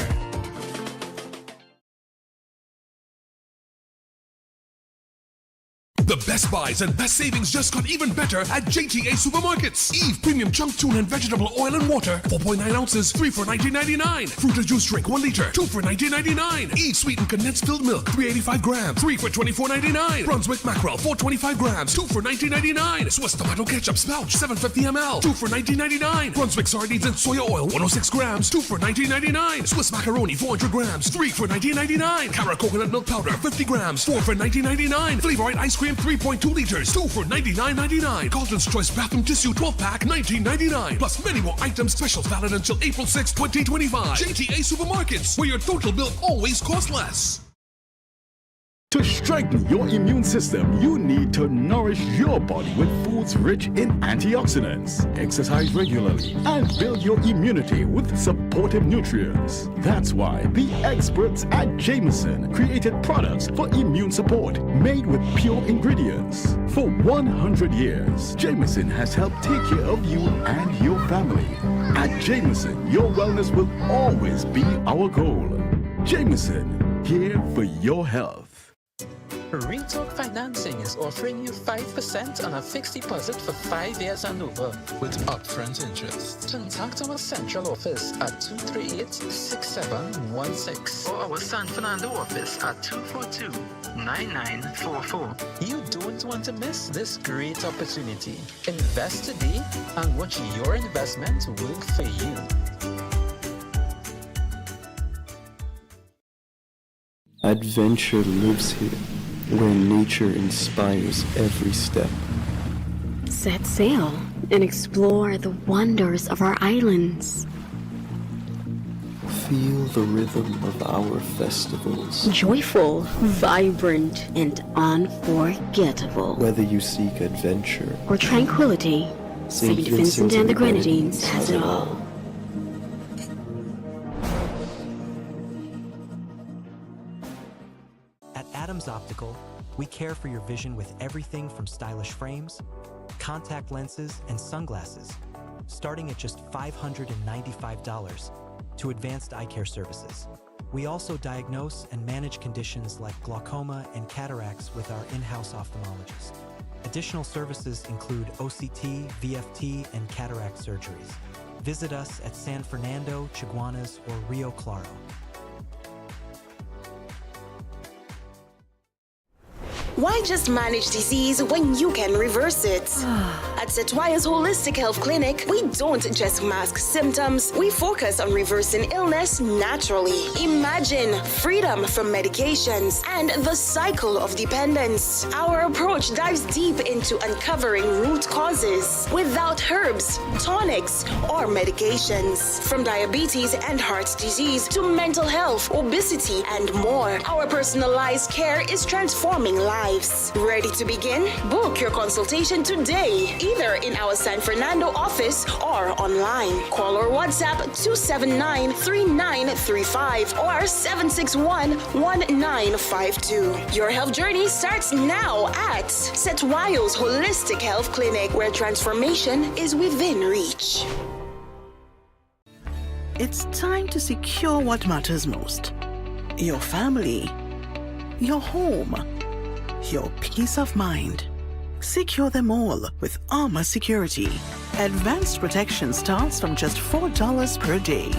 G: The best buys and best savings just got even better at JTA Supermarkets. Eve Premium Chunk Tune and Vegetable Oil and Water, 4.9 ounces, 3 for $19.99. Fruit Juice Drink, 1 liter, 2 for $19.99. Eve Sweetened Condensed Filled Milk, 385 grams, 3 for $24.99. Brunswick Mackerel, 425 grams, 2 for $19.99. Swiss Tomato Ketchup Spouch, 750 ml, 2 for $19.99. Brunswick Sardines and Soya Oil, 106 grams, 2 for $19.99. Swiss Macaroni, 400 grams, 3 for $19.99. Cara Coconut Milk Powder, 50 grams, 4 for $19.99. Flavorite Ice Cream, 3.2 liters, 2 for $99.99. Carlton's Choice Bathroom Tissue 12-pack, $19.99. Plus many more items, specials valid until April 6, 2025. JTA Supermarkets, where your total bill always costs less.
P: To strengthen your immune system, you need to nourish your body with foods rich in antioxidants. Exercise regularly and build your immunity with supportive nutrients. That's why the experts at Jameson created products for immune support made with pure ingredients. For 100 years, Jameson has helped take care of you and your family. At Jameson, your wellness will always be our goal. Jameson, here for your health.
C: Ringtalk Financing is offering you 5% on a fixed deposit for 5 years and over with upfront interest. Contact our central office at 238-6716 or our San Fernando office at 242-9944. You don't want to miss this great opportunity. Invest today and watch your investment work for you.
Q: Adventure lives here, where nature inspires every step.
R: Set sail and explore the wonders of our islands.
Q: Feel the rhythm of our festivals.
R: Joyful, vibrant, and unforgettable.
Q: Whether you seek adventure
R: or tranquility, St. Vincent and the Grenadines has it all.
E: At Adams Optical, we care for your vision with everything from stylish frames, contact lenses, and sunglasses, starting at just $595, to advanced eye care services. We also diagnose and manage conditions like glaucoma and cataracts with our in-house ophthalmologist. Additional services include OCT, VFT, and cataract surgeries. Visit us at San Fernando, Chaguanas, or Rio Claro.
S: Why just manage disease when you can reverse it? At Setwaya's Holistic Health Clinic, we don't just mask symptoms, we focus on reversing illness naturally. Imagine freedom from medications and the cycle of dependence. Our approach dives deep into uncovering root causes without herbs, tonics, or medications. From diabetes and heart disease to mental health, obesity, and more, our personalized care is transforming lives. Ready to begin? Book your consultation today, either in our San Fernando office or online. Call or WhatsApp 279-3935 or 761-1952. Your health journey starts now at Setwayo's Holistic Health Clinic, where transformation is within reach.
T: It's time to secure what matters most. Your family, your home, your peace of mind. Secure them all with Armor Security. Advanced protection starts from just $4 per day.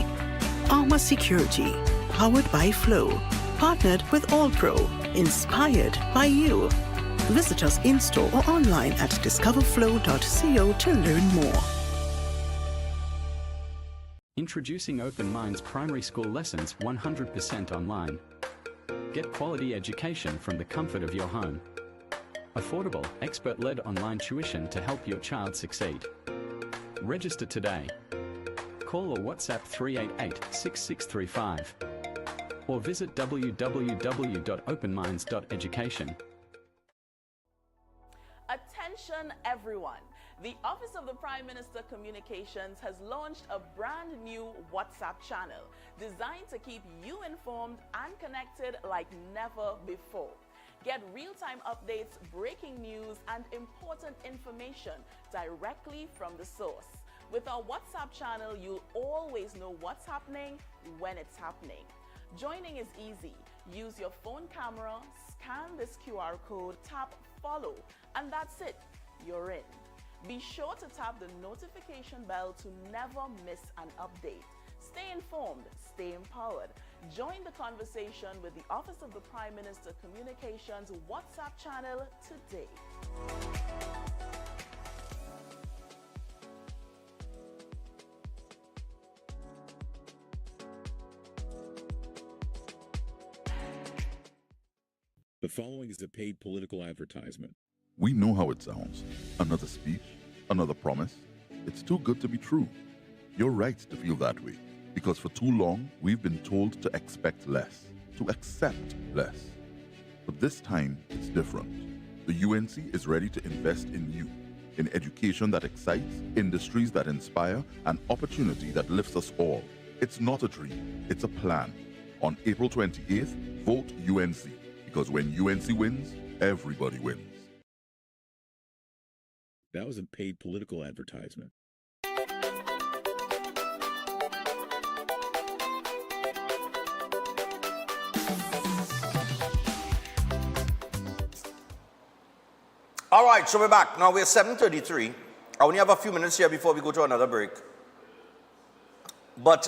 T: Armor Security, powered by Flow, partnered with All Pro, inspired by you. Visit us in-store or online at discoverflow.co to learn more.
H: Introducing Open Minds primary school lessons 100% online. Get quality education from the comfort of your home. Affordable, expert-led online tuition to help your child succeed. Register today. Call or WhatsApp 388-6635 or visit www.openminds.education.
U: Attention everyone. The Office of the Prime Minister Communications has launched a brand new WhatsApp channel designed to keep you informed and connected like never before. Get real-time updates, breaking news, and important information directly from the source. With our WhatsApp channel, you'll always know what's happening when it's happening. Joining is easy. Use your phone camera, scan this QR code, tap follow, and that's it. You're in. Be sure to tap the notification bell to never miss an update. Stay informed, stay empowered. Join the conversation with the Office of the Prime Minister Communications WhatsApp channel today.
B: The following is a paid political advertisement.
O: We know how it sounds. Another speech, another promise. It's too good to be true. You're right to feel that way, because for too long, we've been told to expect less, to accept less. But this time, it's different. The UNC is ready to invest in you, in education that excites, industries that inspire, and opportunity that lifts us all. It's not a dream, it's a plan. On April 28th, vote UNC, because when UNC wins, everybody wins.
B: That was a paid political advertisement.
A: All right, so we're back. Now we're 7:33. I only have a few minutes here before we go to another break. But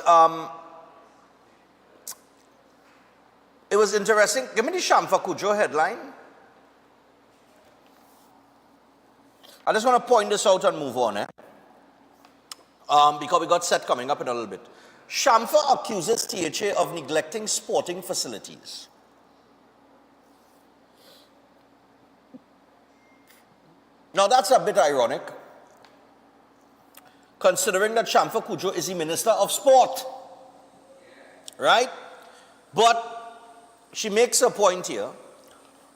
A: it was interesting. Give me the Shamfa Kujo headline. I just want to point this out and move on, because we got set coming up in a little bit. Shamfa accuses THA of neglecting sporting facilities. Now that's a bit ironic, considering that Shamfa Kujo is the Minister of Sport, right? But she makes a point here.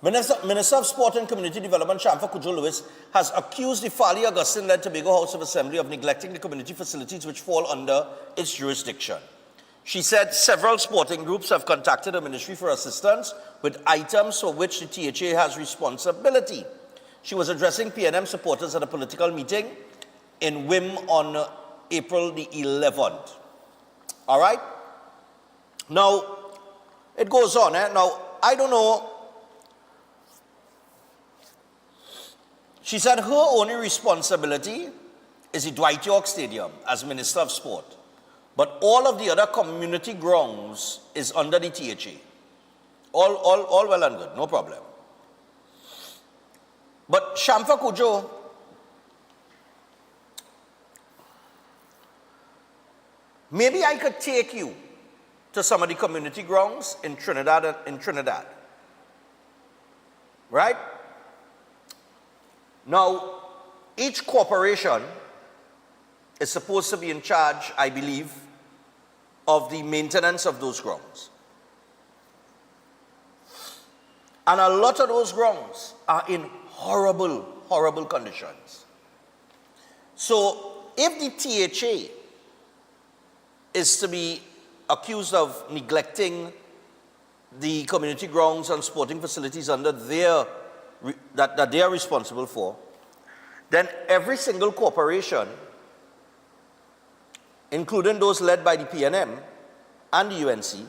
A: Minister of Sport and Community Development Shamfa Kujo Lewis has accused the Fali Augustine-led Tobago House of Assembly of neglecting the community facilities which fall under its jurisdiction. She said several sporting groups have contacted the ministry for assistance with items for which the THA has responsibility. She was addressing PNM supporters at a political meeting in WIM on April the 11th. All right? Now, it goes on. Now, I don't know. She said her only responsibility is the Dwight York Stadium as Minister of Sport. But all of the other community grounds is under the THA. All well and good, no problem. But Shamfa Kujo, maybe I could take you to some of the community grounds in Trinidad. Right? Now, each corporation is supposed to be in charge, I believe, of the maintenance of those grounds. And a lot of those grounds are in horrible, horrible conditions. So, if the THA is to be accused of neglecting the community grounds and sporting facilities under that they are responsible for, then every single corporation, including those led by the PNM and the UNC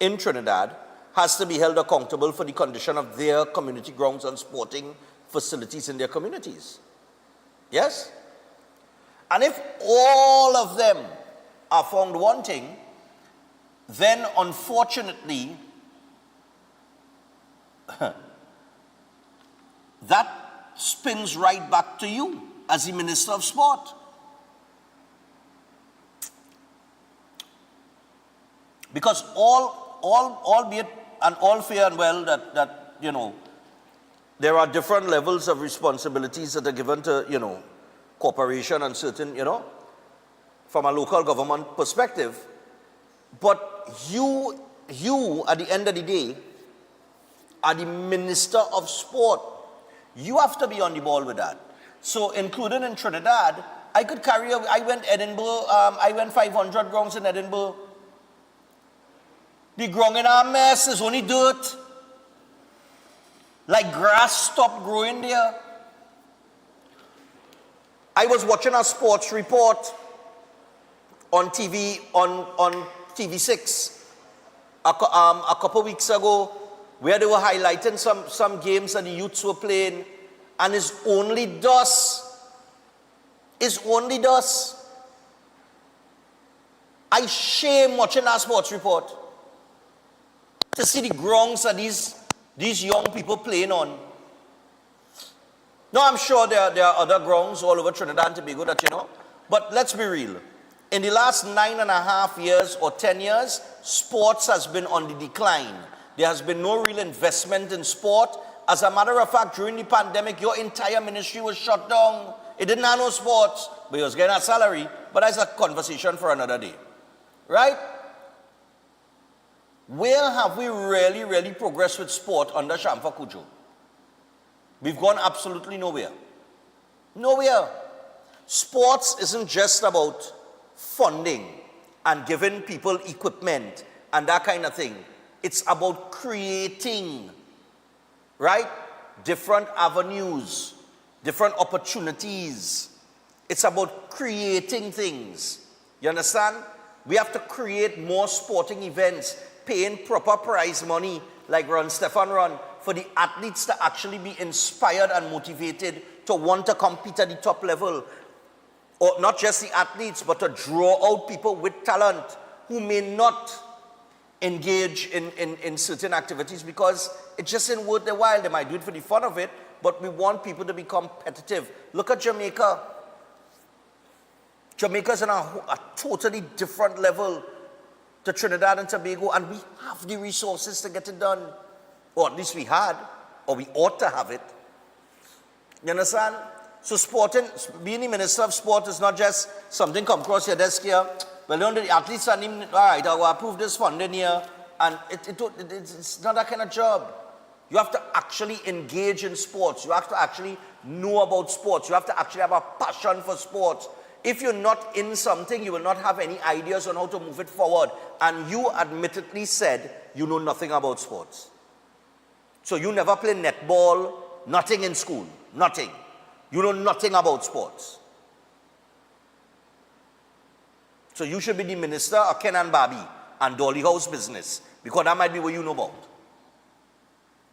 A: in Trinidad, has to be held accountable for the condition of their community grounds and sporting facilities in their communities. Yes? And if all of them are found wanting, then unfortunately, that spins right back to you as the Minister of Sport. Because albeit and all fair and well that you know, there are different levels of responsibilities that are given to, you know, corporation and certain, you know, from a local government perspective. But you at the end of the day are the Minister of Sport. You have to be on the ball with that. So including in Trinidad, I could I went Edinburgh, I went 500 grounds in Edinburgh. The ground in our mess is only dirt. Like grass stopped growing there. I was watching a sports report on TV, on TV6 a couple weeks ago, where they were highlighting some games that the youths were playing, and it's only dust. It's only dust. I shame watching that sports report to see the grounds that these young people playing on. No, I'm sure there are other grounds all over Trinidad and Tobago that you know, but let's be real. In the last 9.5 years or 10 years, sports has been on the decline. There has been no real investment in sport. As a matter of fact, during the pandemic, your entire ministry was shut down. It didn't have no sports, but it was getting a salary. But that's a conversation for another day. Right? Where have we really progressed with sport under Shamfa Kujo? We've gone absolutely nowhere. Nowhere. Sports isn't just about funding and giving people equipment and that kind of thing. It's about creating, right, different avenues, different opportunities. It's about creating things. You understand? We have to create more sporting events, paying proper prize money, like Run Stefan Run, for the athletes to actually be inspired and motivated to want to compete at the top level. Or not just the athletes, but to draw out people with talent who may not engage in certain activities because it just isn't worth their while. They might do it for the fun of it, but we want people to be competitive. Look at Jamaica. Jamaica's on a totally different level to Trinidad and Tobago, and we have the resources to get it done. Or at least we had, or we ought to have it. You understand? So sporting, being the Minister of Sport is not just something come across your desk here. Well, you know, the athletes are named, all right, I will approve this funding here. And it's not that kind of job. You have to actually engage in sports. You have to actually know about sports. You have to actually have a passion for sports. If you're not in something, you will not have any ideas on how to move it forward. And you admittedly said you know nothing about sports. So you never play netball, nothing in school, nothing. You know nothing about sports. So you should be the minister of Ken and Barbie and Dolly House business, because that might be what you know about.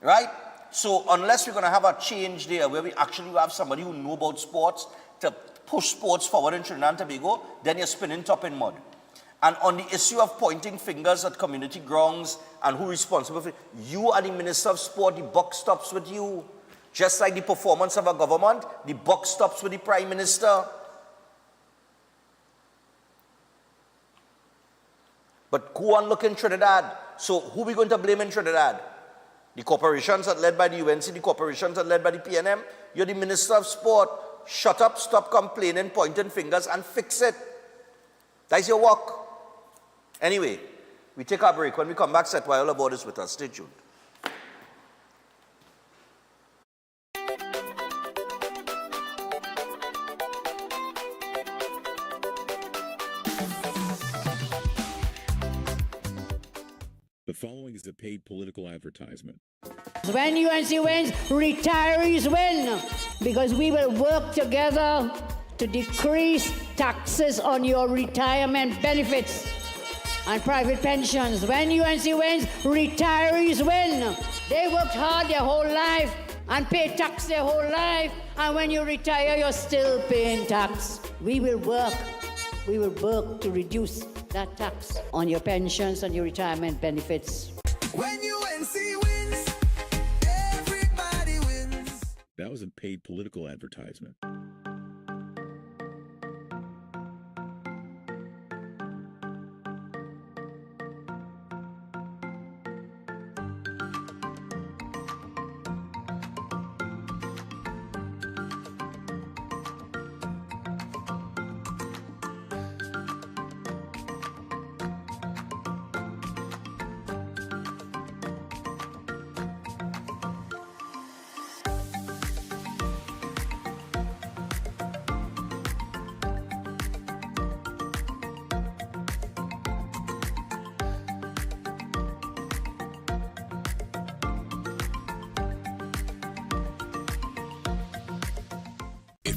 A: Right? So unless we're going to have a change there where we actually have somebody who knows about sports to push sports forward in Trinidad and Tobago, then you're spinning top in mud. And on the issue of pointing fingers at community grounds and who is responsible for it, you are the Minister of Sport, the buck stops with you. Just like the performance of a government, the buck stops with the Prime Minister. But go and look in Trinidad. So who are we going to blame in Trinidad? The corporations that led by the UNC, the corporations that led by the PNM. You're the Minister of Sport. Shut up, stop complaining, pointing fingers, and fix it. That's your work. Anyway, we take our break. When we come back, Seth Wyola Board is with us. Stay tuned.
B: The following is a paid political advertisement.
I: When UNC wins, retirees win, because we will work together to decrease taxes on your retirement benefits and private pensions. When UNC wins, retirees win. They worked hard their whole life and pay tax their whole life, and when you retire, you're still paying tax. We will work to reduce that tax on your pensions and your retirement benefits.
V: When UNC wins, everybody wins.
B: That was a paid political advertisement.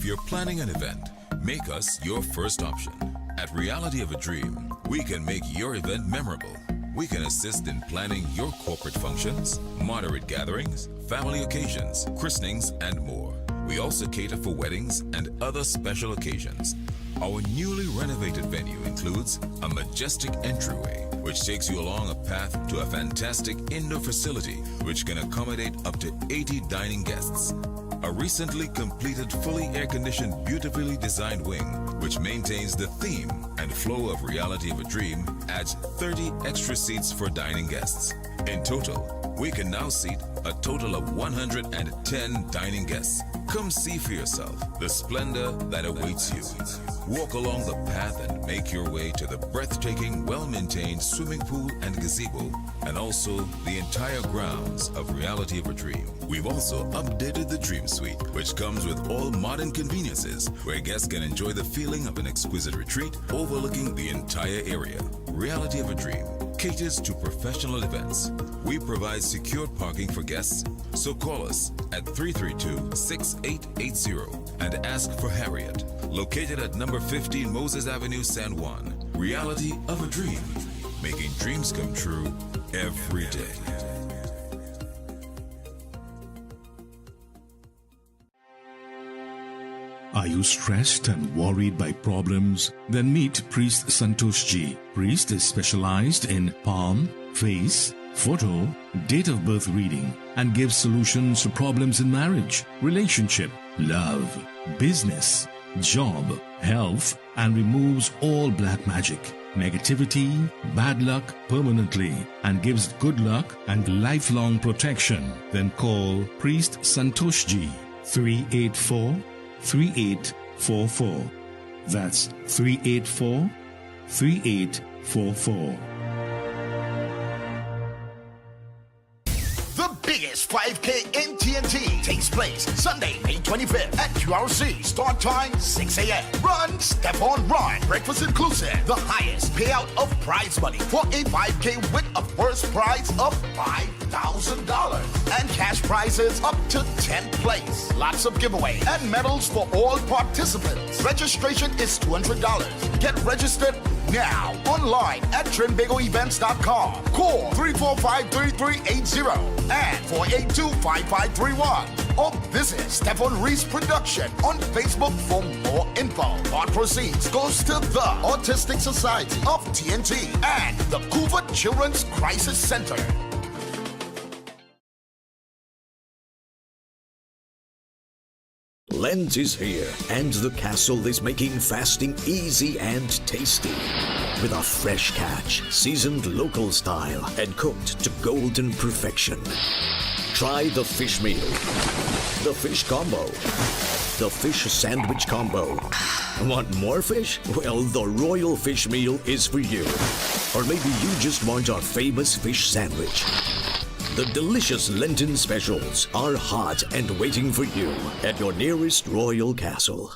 D: If you're planning an event, make us your first option. At Reality of a Dream, we can make your event memorable. We can assist in planning your corporate functions, moderate gatherings, family occasions, christenings, and more. We also cater for weddings and other special occasions. Our newly renovated venue includes a majestic entryway, which takes you along a path to a fantastic indoor facility which can accommodate up to 80 dining guests. A recently completed fully air-conditioned, beautifully designed wing, which maintains the theme and flow of Reality of a Dream, adds 30 extra seats for dining guests. In total, we can now seat a total of 110 dining guests. Come see for yourself the splendor that awaits you. Walk along the path and make your way to the breathtaking, well-maintained swimming pool and gazebo, and also the entire grounds of Reality of a Dream. We've also updated the Dream Suite, which comes with all modern conveniences, where guests can enjoy the feeling of an exquisite retreat overlooking the entire area. Reality of a Dream caters to professional events. We provide secured parking for guests, so call us at 332-6880 and ask for Harriet, located at number 15 Moses Avenue, San Juan. Reality of a Dream, making dreams come true every day.
J: Are you stressed and worried by problems? Then meet Priest Santosh Ji. Priest is specialized in palm, face, photo, date of birth reading, and gives solutions to problems in marriage, relationship, love, business, job, health, and removes all black magic, negativity, bad luck permanently, and gives good luck and lifelong protection. Then call Priest Santosh Ji 384-3844. That's 384-3844.
F: The biggest 5K in TNT takes place Sunday, May 25th at QRC. Start time 6 a.m. Run, step on, run. Breakfast inclusive. The highest payout of prize money for a 5K with a first prize of $5,000 and cash prizes up to 10th place. Lots of giveaway and medals for all participants. Registration is $200. Get registered now online at trinbagoevents.com. Call 345-3380 and 482-5531. Or visit Stefan Reese Production on Facebook for more info. Part proceeds goes to the Autistic Society of TNT and the Coover Children's Crisis Center.
W: Lent is here, and the castle is making fasting easy and tasty. With a fresh catch, seasoned local style, and cooked to golden perfection. Try the fish meal, the fish combo, the fish sandwich combo. Want more fish? Well, the royal fish meal is for you. Or maybe you just want our famous fish sandwich. The delicious Lenten specials are hot and waiting for you at your nearest royal castle.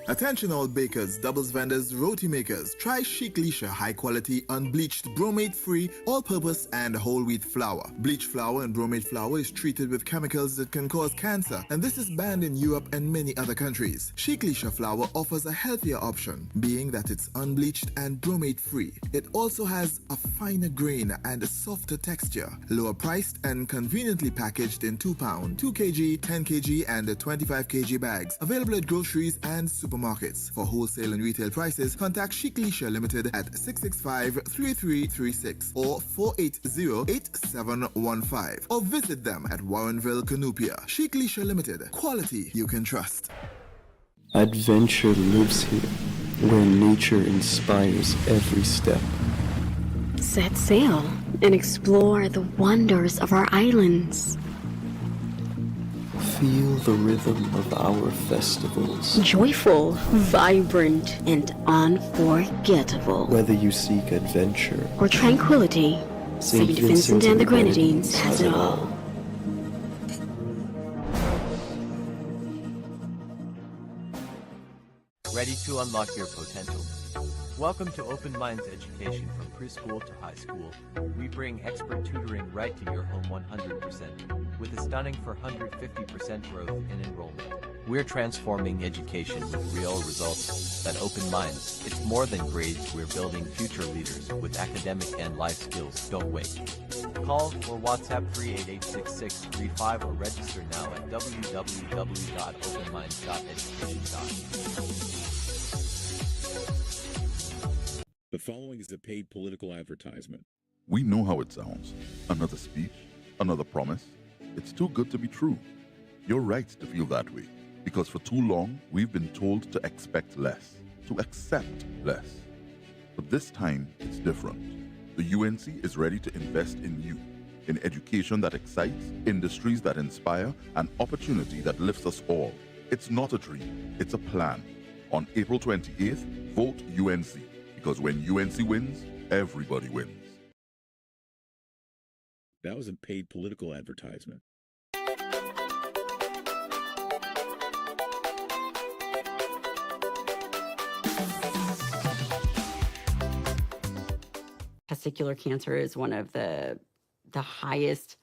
X: Attention all bakers, doubles vendors, roti makers. Try Chic Lisha high quality, unbleached, bromate free, all purpose and whole wheat flour. Bleached flour and bromate flour is treated with chemicals that can cause cancer, and this is banned in Europe and many other countries. Chic Lisha flour offers a healthier option, being that it's unbleached and bromate free. It also has a finer grain and a softer texture, lower priced and conveniently packaged in 2 pound, 2 kg, 10 kg and 25 kg bags. Available at groceries and supermarkets. For wholesale and retail prices, contact Chic Lisha Limited at 665-3336 or 480-8715 or visit them at Warrenville, Canupia. Chic Lisha Limited. Quality you can trust.
Q: Adventure lives here, where nature inspires every step.
R: Set sail and explore the wonders of our islands.
Q: Feel the rhythm of our festivals.
R: Joyful, vibrant, and unforgettable.
Q: Whether you seek adventure
R: or tranquility, St. Vincent and the Grenadines has it all.
Y: Ready to unlock your potential? Welcome to Open Minds Education from preschool to high school. We bring expert tutoring right to your home 100%, with a stunning 450% growth in enrollment. We're transforming education with real results that open minds. It's more than grades, we're building future leaders with academic and life skills. Don't wait. Call or WhatsApp 388-6635 or register now at www.openminds.education.
B: The following is a paid political advertisement.
O: We know how it sounds. Another speech, another promise. It's too good to be true. You're right to feel that way, because for too long, we've been told to expect less, to accept less. But this time, it's different. The UNC is ready to invest in you, in education that excites, industries that inspire, and opportunity that lifts us all. It's not a dream, it's a plan. On April 28th, vote UNC, because when UNC wins, everybody wins.
B: That was a paid political advertisement.
G: Testicular cancer is one of the highest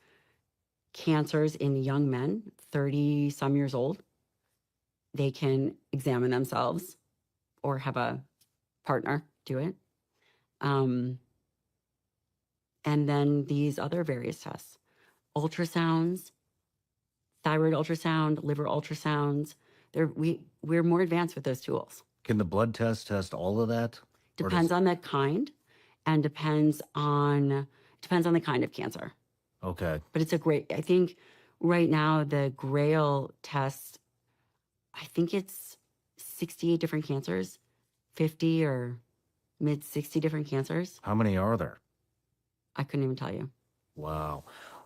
G: cancers in young men, 30 some years old. They can examine themselves or have a partner do it. And then these other various tests, ultrasounds, thyroid ultrasound, liver ultrasounds, we're more advanced with those tools.
K: Can the blood test all of that?
G: Depends on the kind and depends on the kind of cancer.
K: Okay.
G: But it's I think right now the Grail test, I think it's 68 different cancers, 50 or mid 60 different cancers.
K: How many are there?
G: I couldn't even tell you.
K: Wow.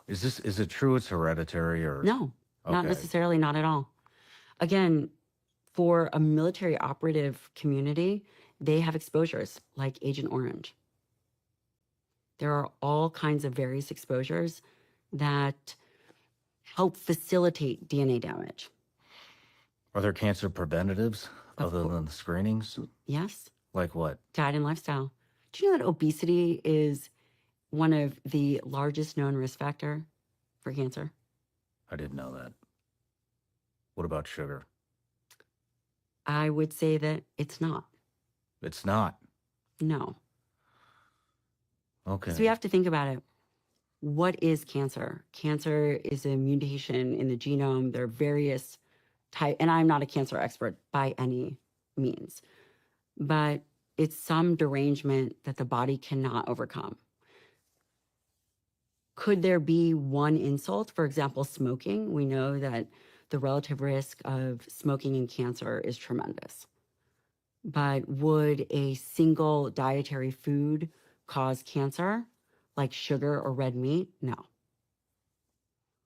K: Is it true it's hereditary or?
G: No, not
K: Okay.
G: necessarily, not at all. Again, for a military operative community, they have exposures like Agent Orange. There are all kinds of various exposures that help facilitate DNA damage.
K: Are there cancer preventatives other than the screenings?
G: Yes.
K: Like what?
G: Diet and lifestyle. Do you know that obesity is one of the largest known risk factor for cancer?
K: I didn't know that. What about sugar?
G: I would say that it's not.
K: It's not.
G: No.
K: Okay.
G: So we have to think about it. What is cancer? Cancer is a mutation in the genome. There are various types, and I'm not a cancer expert by any means, but it's some derangement that the body cannot overcome. Could there be one insult? For example, smoking. We know that the relative risk of smoking and cancer is tremendous. But would a single dietary food cause cancer, like sugar or red meat? No.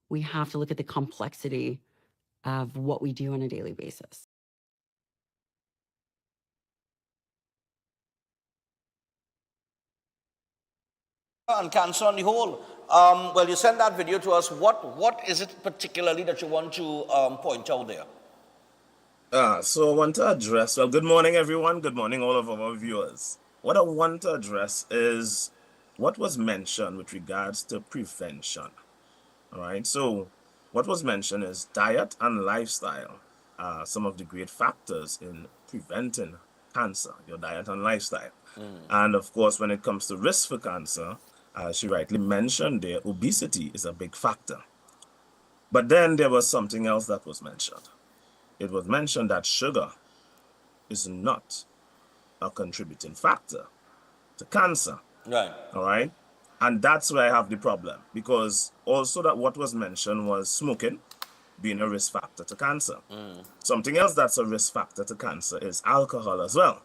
G: We have to look at the complexity of what we do on a daily basis.
A: And cancer on the whole. Well, you sent that video to us. What is it particularly that you want to point out there?
L: So I want to address, well, good morning, everyone. Good morning, all of our viewers. What I want to address is what was mentioned with regards to prevention. All right. So what was mentioned is diet and lifestyle are some of the great factors in preventing cancer, your diet and lifestyle. And of course, when it comes to risk for cancer, she rightly mentioned there, obesity is a big factor. But then there was something else that was mentioned. It was mentioned that sugar is not a contributing factor to cancer.
A: Right.
L: All right. And that's where I have the problem, because also that what was mentioned was smoking being a risk factor to cancer. Something else that's a risk factor to cancer is alcohol as well.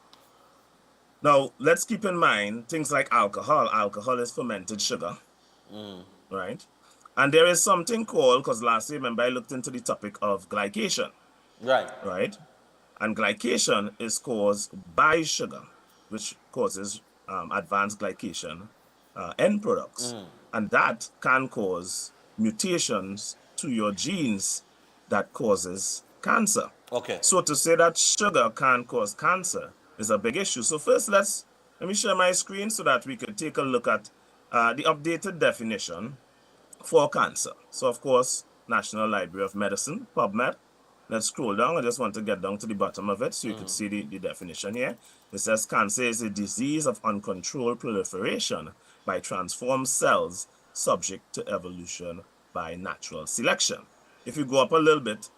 L: Now, let's keep in mind things like alcohol. Alcohol is fermented sugar, right? And there is something called, because last year, remember, I looked into the topic of glycation.
A: Right.
L: Right? And glycation is caused by sugar, which causes advanced glycation end products. And that can cause mutations to your genes that causes cancer.
A: Okay.
L: So to say that sugar can cause cancer is a big issue. So first, let me share my screen so that we can take a look at the updated definition for cancer. So of course, National Library of Medicine, PubMed, Let's scroll down. I just want to get down to the bottom of it so you could see the definition here. It says cancer is a disease of uncontrolled proliferation by transformed cells subject to evolution by natural selection. If you go up a little bit,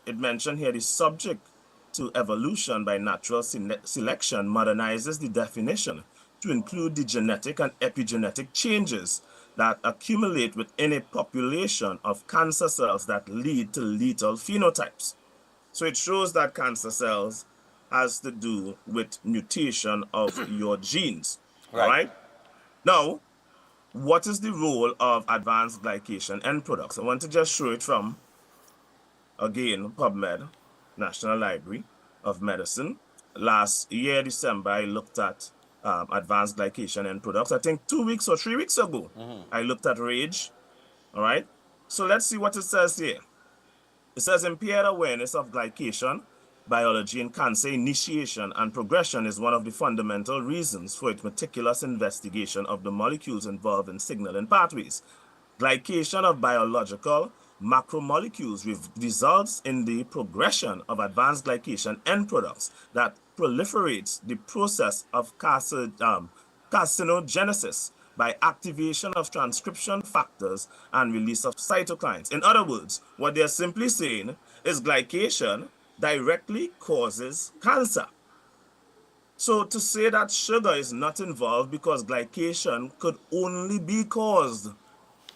L: it mentioned here the subject to evolution by natural selection modernizes the definition to include the genetic and epigenetic changes that accumulate within a population of cancer cells that lead to lethal phenotypes. So it shows that cancer cells has to do with mutation of your genes.
A: Right.
L: All right. Now, what is the role of advanced glycation end products? I want to just show it from, again, PubMed, National Library of Medicine. Last year, December, I looked at advanced glycation end products. I think 2 weeks or 3 weeks ago, I looked at RAGE. All right. So let's see what it says here. It says impaired awareness of glycation biology in cancer initiation and progression is one of the fundamental reasons for its meticulous investigation of the molecules involved in signaling pathways. Glycation of biological macromolecules results in the progression of advanced glycation end products that proliferates the process of carcinogenesis by activation of transcription factors and release of cytokines. In other words, what they're simply saying is glycation directly causes cancer. So to say that sugar is not involved because glycation could only be caused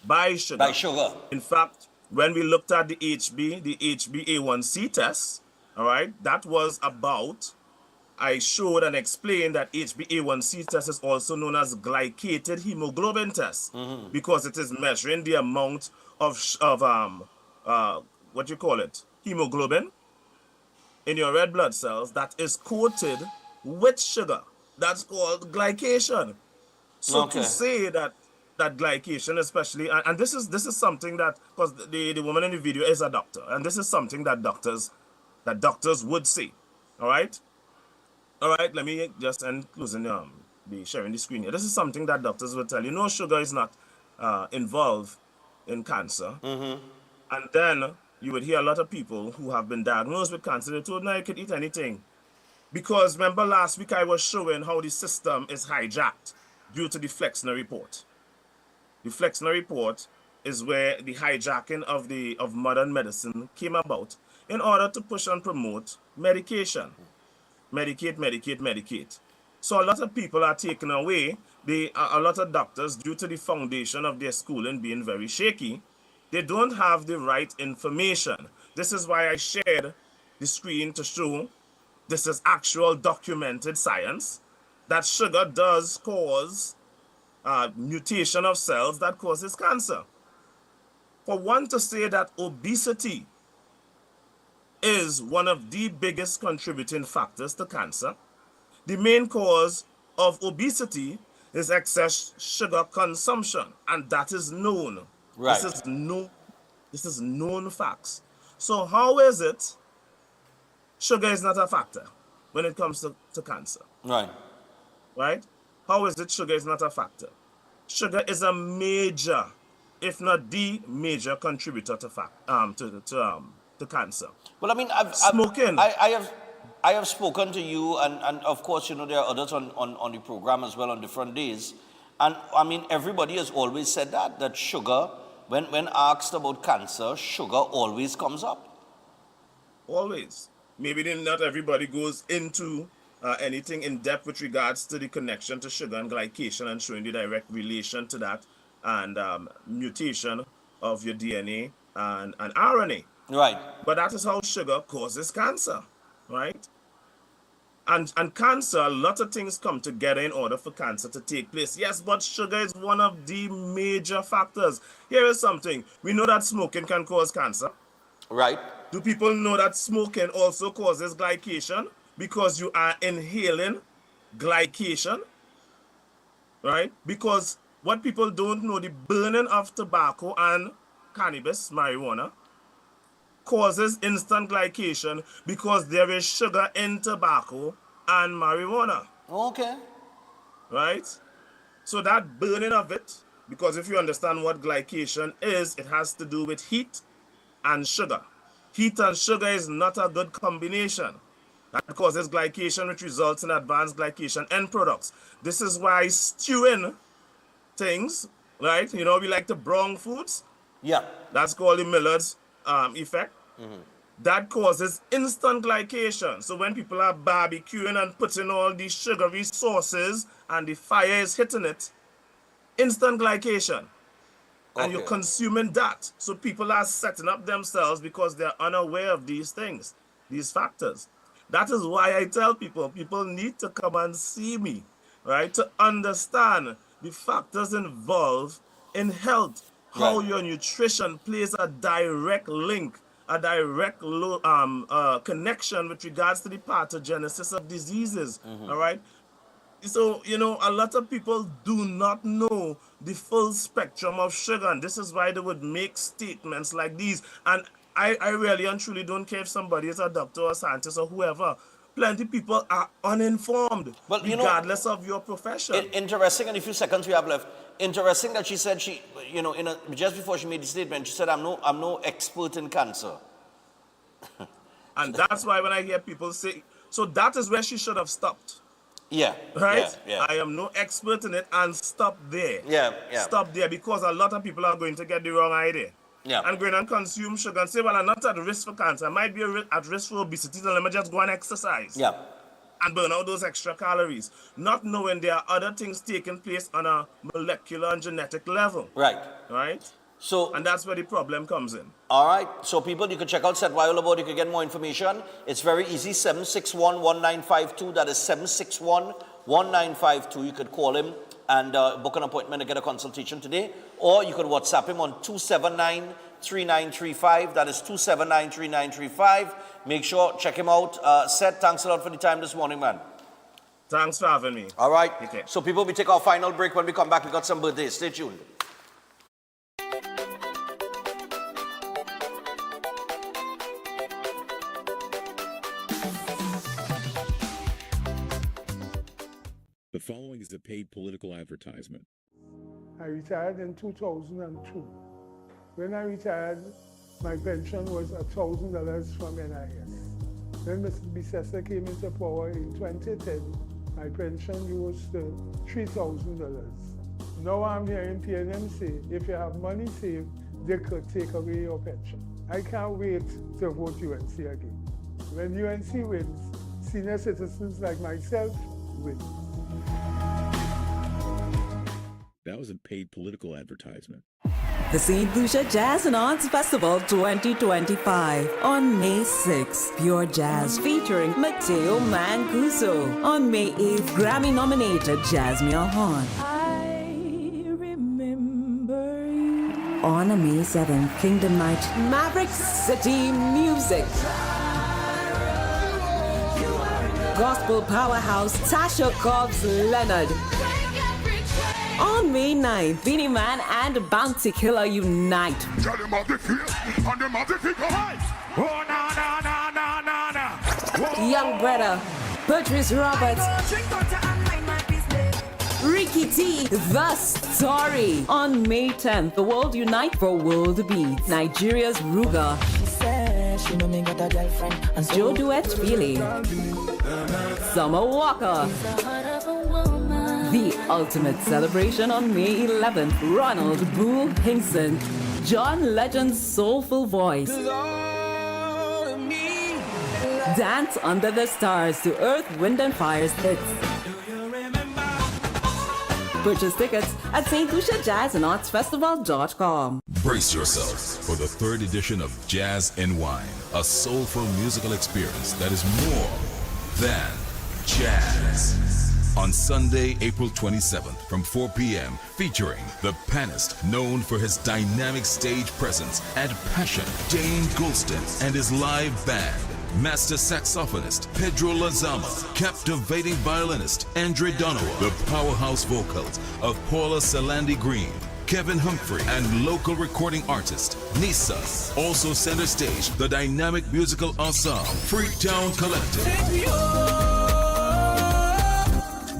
L: by sugar.
A: By sugar.
L: In fact, when we looked at the HbA1c test, all right, that was about, I showed and explained that HbA1c test is also known as glycated hemoglobin test because it is measuring the amount of what you call it, hemoglobin in your red blood cells that is coated with sugar. That's called glycation. So to say that glycation, especially, and this is something that, because the woman in the video is a doctor, and this is something that doctors would say. All right. Let me just end closing the sharing the screen here. This is something that doctors would tell you. No, sugar is not involved in cancer. And then you would hear a lot of people who have been diagnosed with cancer, they're told, no, you can eat anything. Because remember last week I was showing how the system is hijacked due to the Flexner report. The Flexner report is where the hijacking of modern medicine came about in order to push and promote medication. Medicate. So a lot of people are taken away. A lot of doctors, due to the foundation of their schooling being very shaky, they don't have the right information. This is why I shared the screen to show this is actual documented science, that sugar does cause mutation of cells that causes cancer. For one to say that obesity is one of the biggest contributing factors to cancer, the main cause of obesity is excess sugar consumption, and that is known.
A: Right.
L: This is known facts. So how is it sugar is not a factor when it comes to cancer? Right? How is it sugar is not a factor? Sugar is a major, if not the major contributor to cancer.
A: Well, I mean,
L: smoking.
A: I have spoken to you, and of course, you know, there are others on the program as well on different days. And I mean, everybody has always said that sugar, when asked about cancer, sugar always comes up.
L: Always. Maybe not everybody goes into anything in depth with regards to the connection to sugar and glycation and showing the direct relation to that and mutation of your DNA and RNA.
A: Right.
L: But that is how sugar causes cancer, right? And cancer, a lot of things come together in order for cancer to take place. Yes, but sugar is one of the major factors. Here is something. We know that smoking can cause cancer.
A: Right.
L: Do people know that smoking also causes glycation? Because you are inhaling glycation, right? Because what people don't know, the burning of tobacco and cannabis, marijuana, causes instant glycation because there is sugar in tobacco and marijuana.
A: Okay.
L: Right? So that burning of it, because if you understand what glycation is, it has to do with heat and sugar. Heat and sugar is not a good combination. That causes glycation, which results in advanced glycation end products. This is why stewing things, right? You know, we like to brown foods.
A: Yeah.
L: That's called the Millard's effect. That causes instant glycation. So when people are barbecuing and putting all these sugary sauces and the fire is hitting it, instant glycation. And you're consuming that. So people are setting up themselves because they're unaware of these things, these factors. That is why I tell people need to come and see me, right? To understand the factors involved in health, how your nutrition plays a direct link, a direct connection with regards to the pathogenesis of diseases, all right? So, you know, a lot of people do not know the full spectrum of sugar, and this is why they would make statements like these. And I really and truly don't care if somebody is a doctor or a scientist or whoever. Plenty of people are uninformed, regardless of your profession.
A: Interesting, and a few seconds we have left. Interesting that she said just before she made the statement, she said, I'm no expert in cancer.
L: And that's why when I hear people say, so that is where she should have stopped.
A: Yeah.
L: Right?
A: Yeah.
L: I am no expert in it, and stop there.
A: Yeah.
L: Stop there, because a lot of people are going to get the wrong idea.
A: Yeah.
L: And going and consume sugar and say, well, I'm not at risk for cancer. I might be at risk for obesity, so let me just go and exercise.
A: Yeah.
L: And burn out those extra calories. Not knowing there are other things taking place on a molecular and genetic level.
A: Right.
L: And that's where the problem comes in.
A: All right. So people, you can check out Seth Weil about. You can get more information. It's very easy. 761-1952. That is 761-1952. You could call him and book an appointment to get a consultation today. Or you could WhatsApp him on 279-3935. That is 279-3935. Make sure, check him out. Seth, thanks a lot for the time this morning, man.
L: Thanks for having me.
A: All right.
L: Okay.
A: So people, we take our final break. When we come back, we got some birthdays. Stay tuned.
B: The following is a paid political advertisement.
C: I retired in 2002. When I retired, my pension was $1,000 from NIS. When Mr. Bissessar came into power in 2010, my pension rose to $3,000. Now I'm hearing PNM say, if you have money saved, they could take away your pension. I can't wait to vote UNC again. When UNC wins, senior citizens like myself win.
B: That was a paid political advertisement.
E: The St. Lucia Jazz and Arts Festival 2025 on May 6th. Pure Jazz featuring Mateo Mancuso. On May 8th, Grammy-nominated Jasmine Horn.
M: I remember you.
E: On May 7th, Kingdom Night, Maverick City Music. Gospel powerhouse Tasha Cobbs Leonard. On May 9th, Beanie Man and Bounty Killer unite. Young Brother, Patrice Roberts, Ricky T, The Story. On May 10th, the world unite for World Beats. Nigeria's Ruga. Joe Duet Feely. Summer Walker. The ultimate celebration on May 11th. Ronald Boo Hinkson. John Legend's soulful voice. Dance under the stars to Earth, Wind and Fire's hits. Purchase tickets at stluciajazzandartsfestival.com.
D: Brace yourself for the 3rd edition of Jazz and Wine, a soulful musical experience that is more than jazz. On Sunday, April 27th from 4 p.m., featuring the panist known for his dynamic stage presence and passion, Dane Goulston and his live band, master saxophonist Pedro Lazama, captivating violinist Andre Donowa, the powerhouse vocals of Paula Salandi Green, Kevin Humphrey, and local recording artist Nisa. Also center stage, the dynamic musical ensemble Freetown Collective.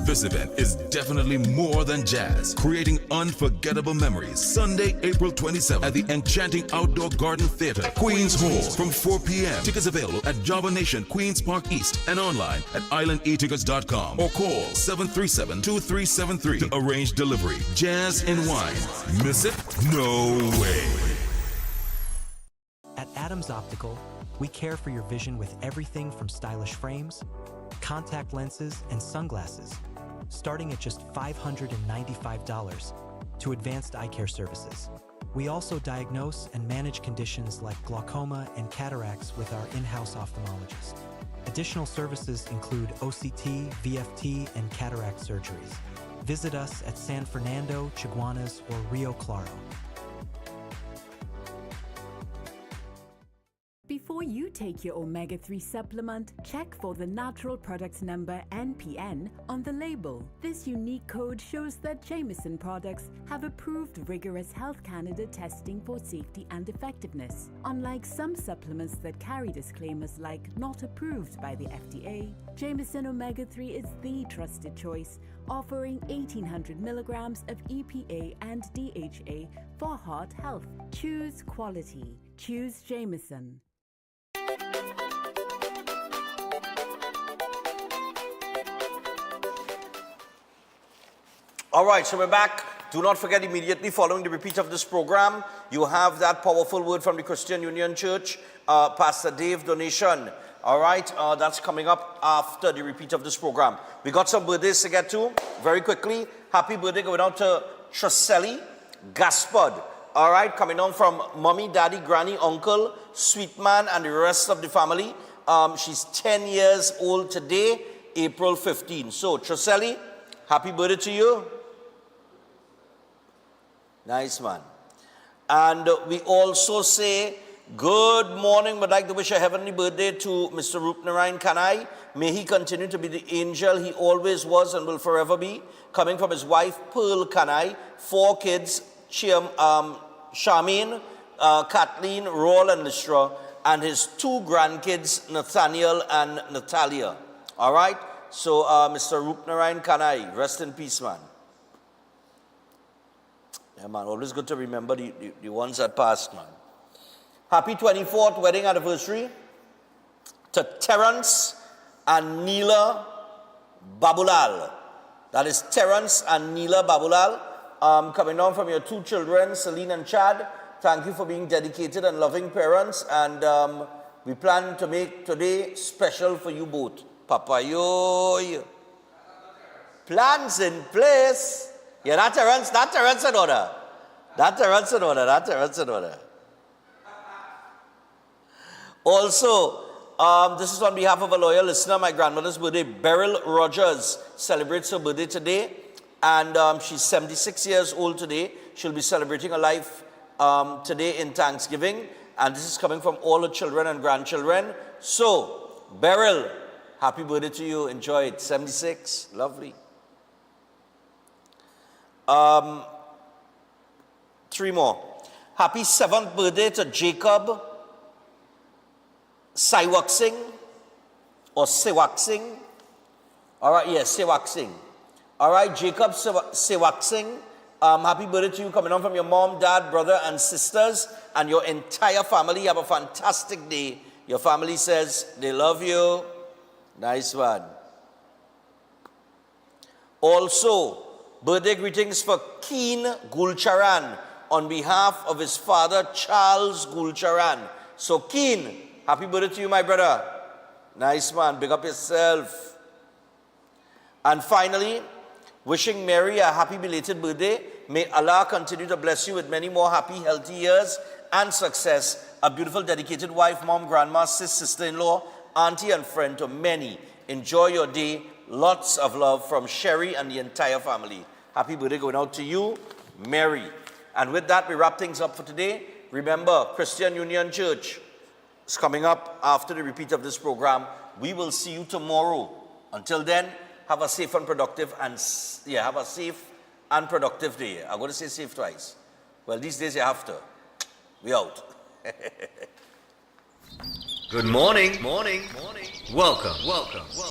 D: This event is definitely more than jazz, creating unforgettable memories. Sunday, April 27th at the enchanting Outdoor Garden Theater, Queens Hall, from 4 p.m. Tickets available at Java Nation, Queens Park East, and online at islandetickets.com or call 737-2373 to arrange delivery. Jazz and wine. Miss it? No way.
M: At Adams Optical, we care for your vision with everything from stylish frames, contact lenses, and sunglasses, starting at just $595, to advanced eye care services. We also diagnose and manage conditions like glaucoma and cataracts with our in-house ophthalmologist. Additional services include OCT, VFT, and cataract surgeries. Visit us at San Fernando, Chaguanas, or Rio Claro.
N: Before you take your omega-3 supplement, check for the natural product number NPN on the label. This unique code shows that Jameson products have approved rigorous Health Canada testing for safety and effectiveness. Unlike some supplements that carry disclaimers like not approved by the FDA, Jameson omega-3 is the trusted choice, offering 1800 milligrams of EPA and DHA for heart health. Choose quality. Choose Jameson.
A: All right, so we're back. Do not forget, immediately following the repeat of this program, you have that powerful word from the Christian Union Church, Pastor Dave donation. All right, that's coming up after the repeat of this program. We got some birthdays to get to very quickly. Happy birthday going out to Tresely Gaspard. All right, coming on from mommy, daddy, granny, uncle, sweet man, and the rest of the family. She's 10 years old today, April 15. So, Tresely, happy birthday to you. Nice, man. And we also say good morning. Would like to wish a heavenly birthday to Mr. Rupnarayan Kanai. May he continue to be the angel he always was and will forever be. Coming from his wife, Pearl Kanai, 4 kids, Charmaine, Kathleen, Roll, and Listra, and his 2 grandkids, Nathaniel and Natalia. All right? So, Mr. Rupnarayan Kanai, rest in peace, man. Yeah, man, always good to remember the ones that passed, man. Happy 24th wedding anniversary to Terence and Neela Babulal. That is Terence and Neela Babulal. Coming down from your 2 children, Celine and Chad. Thank you for being dedicated and loving parents. And we plan to make today special for you both. Papa, yo. Plans in place. Yeah, that Terence in order. That Terence in order. Also, this is on behalf of a loyal listener, my grandmother's birthday. Beryl Rogers celebrates her birthday today. And she's 76 years old today. She'll be celebrating her life today in Thanksgiving. And this is coming from all her children and grandchildren. So, Beryl, happy birthday to you. Enjoy it. 76. Lovely. 3 more. Happy 7th birthday to Jacob Saiwaksing or Sewaksing. All right, yes, Sewaksing. All right, Jacob Sewaksing. Happy birthday to you, coming on from your mom, dad, brother, and sisters, and your entire family. Have a fantastic day. Your family says they love you. Nice one. Also, birthday greetings for Keen Gulcharan on behalf of his father, Charles Gulcharan. So, Keen, happy birthday to you, my brother. Nice, man. Big up yourself. And finally, wishing Mary a happy belated birthday. May Allah continue to bless you with many more happy, healthy years and success. A beautiful, dedicated wife, mom, grandma, sister-in-law, auntie, and friend to many. Enjoy your day. Lots of love from Sherry and the entire family. Happy birthday going out to you, Mary. And with that, we wrap things up for today. Remember, Christian Union Church is coming up after the repeat of this program. We will see you tomorrow. Until then, have a safe and productive day. I'm going to say safe twice. Well, these days you have to. We out. Good morning. Welcome.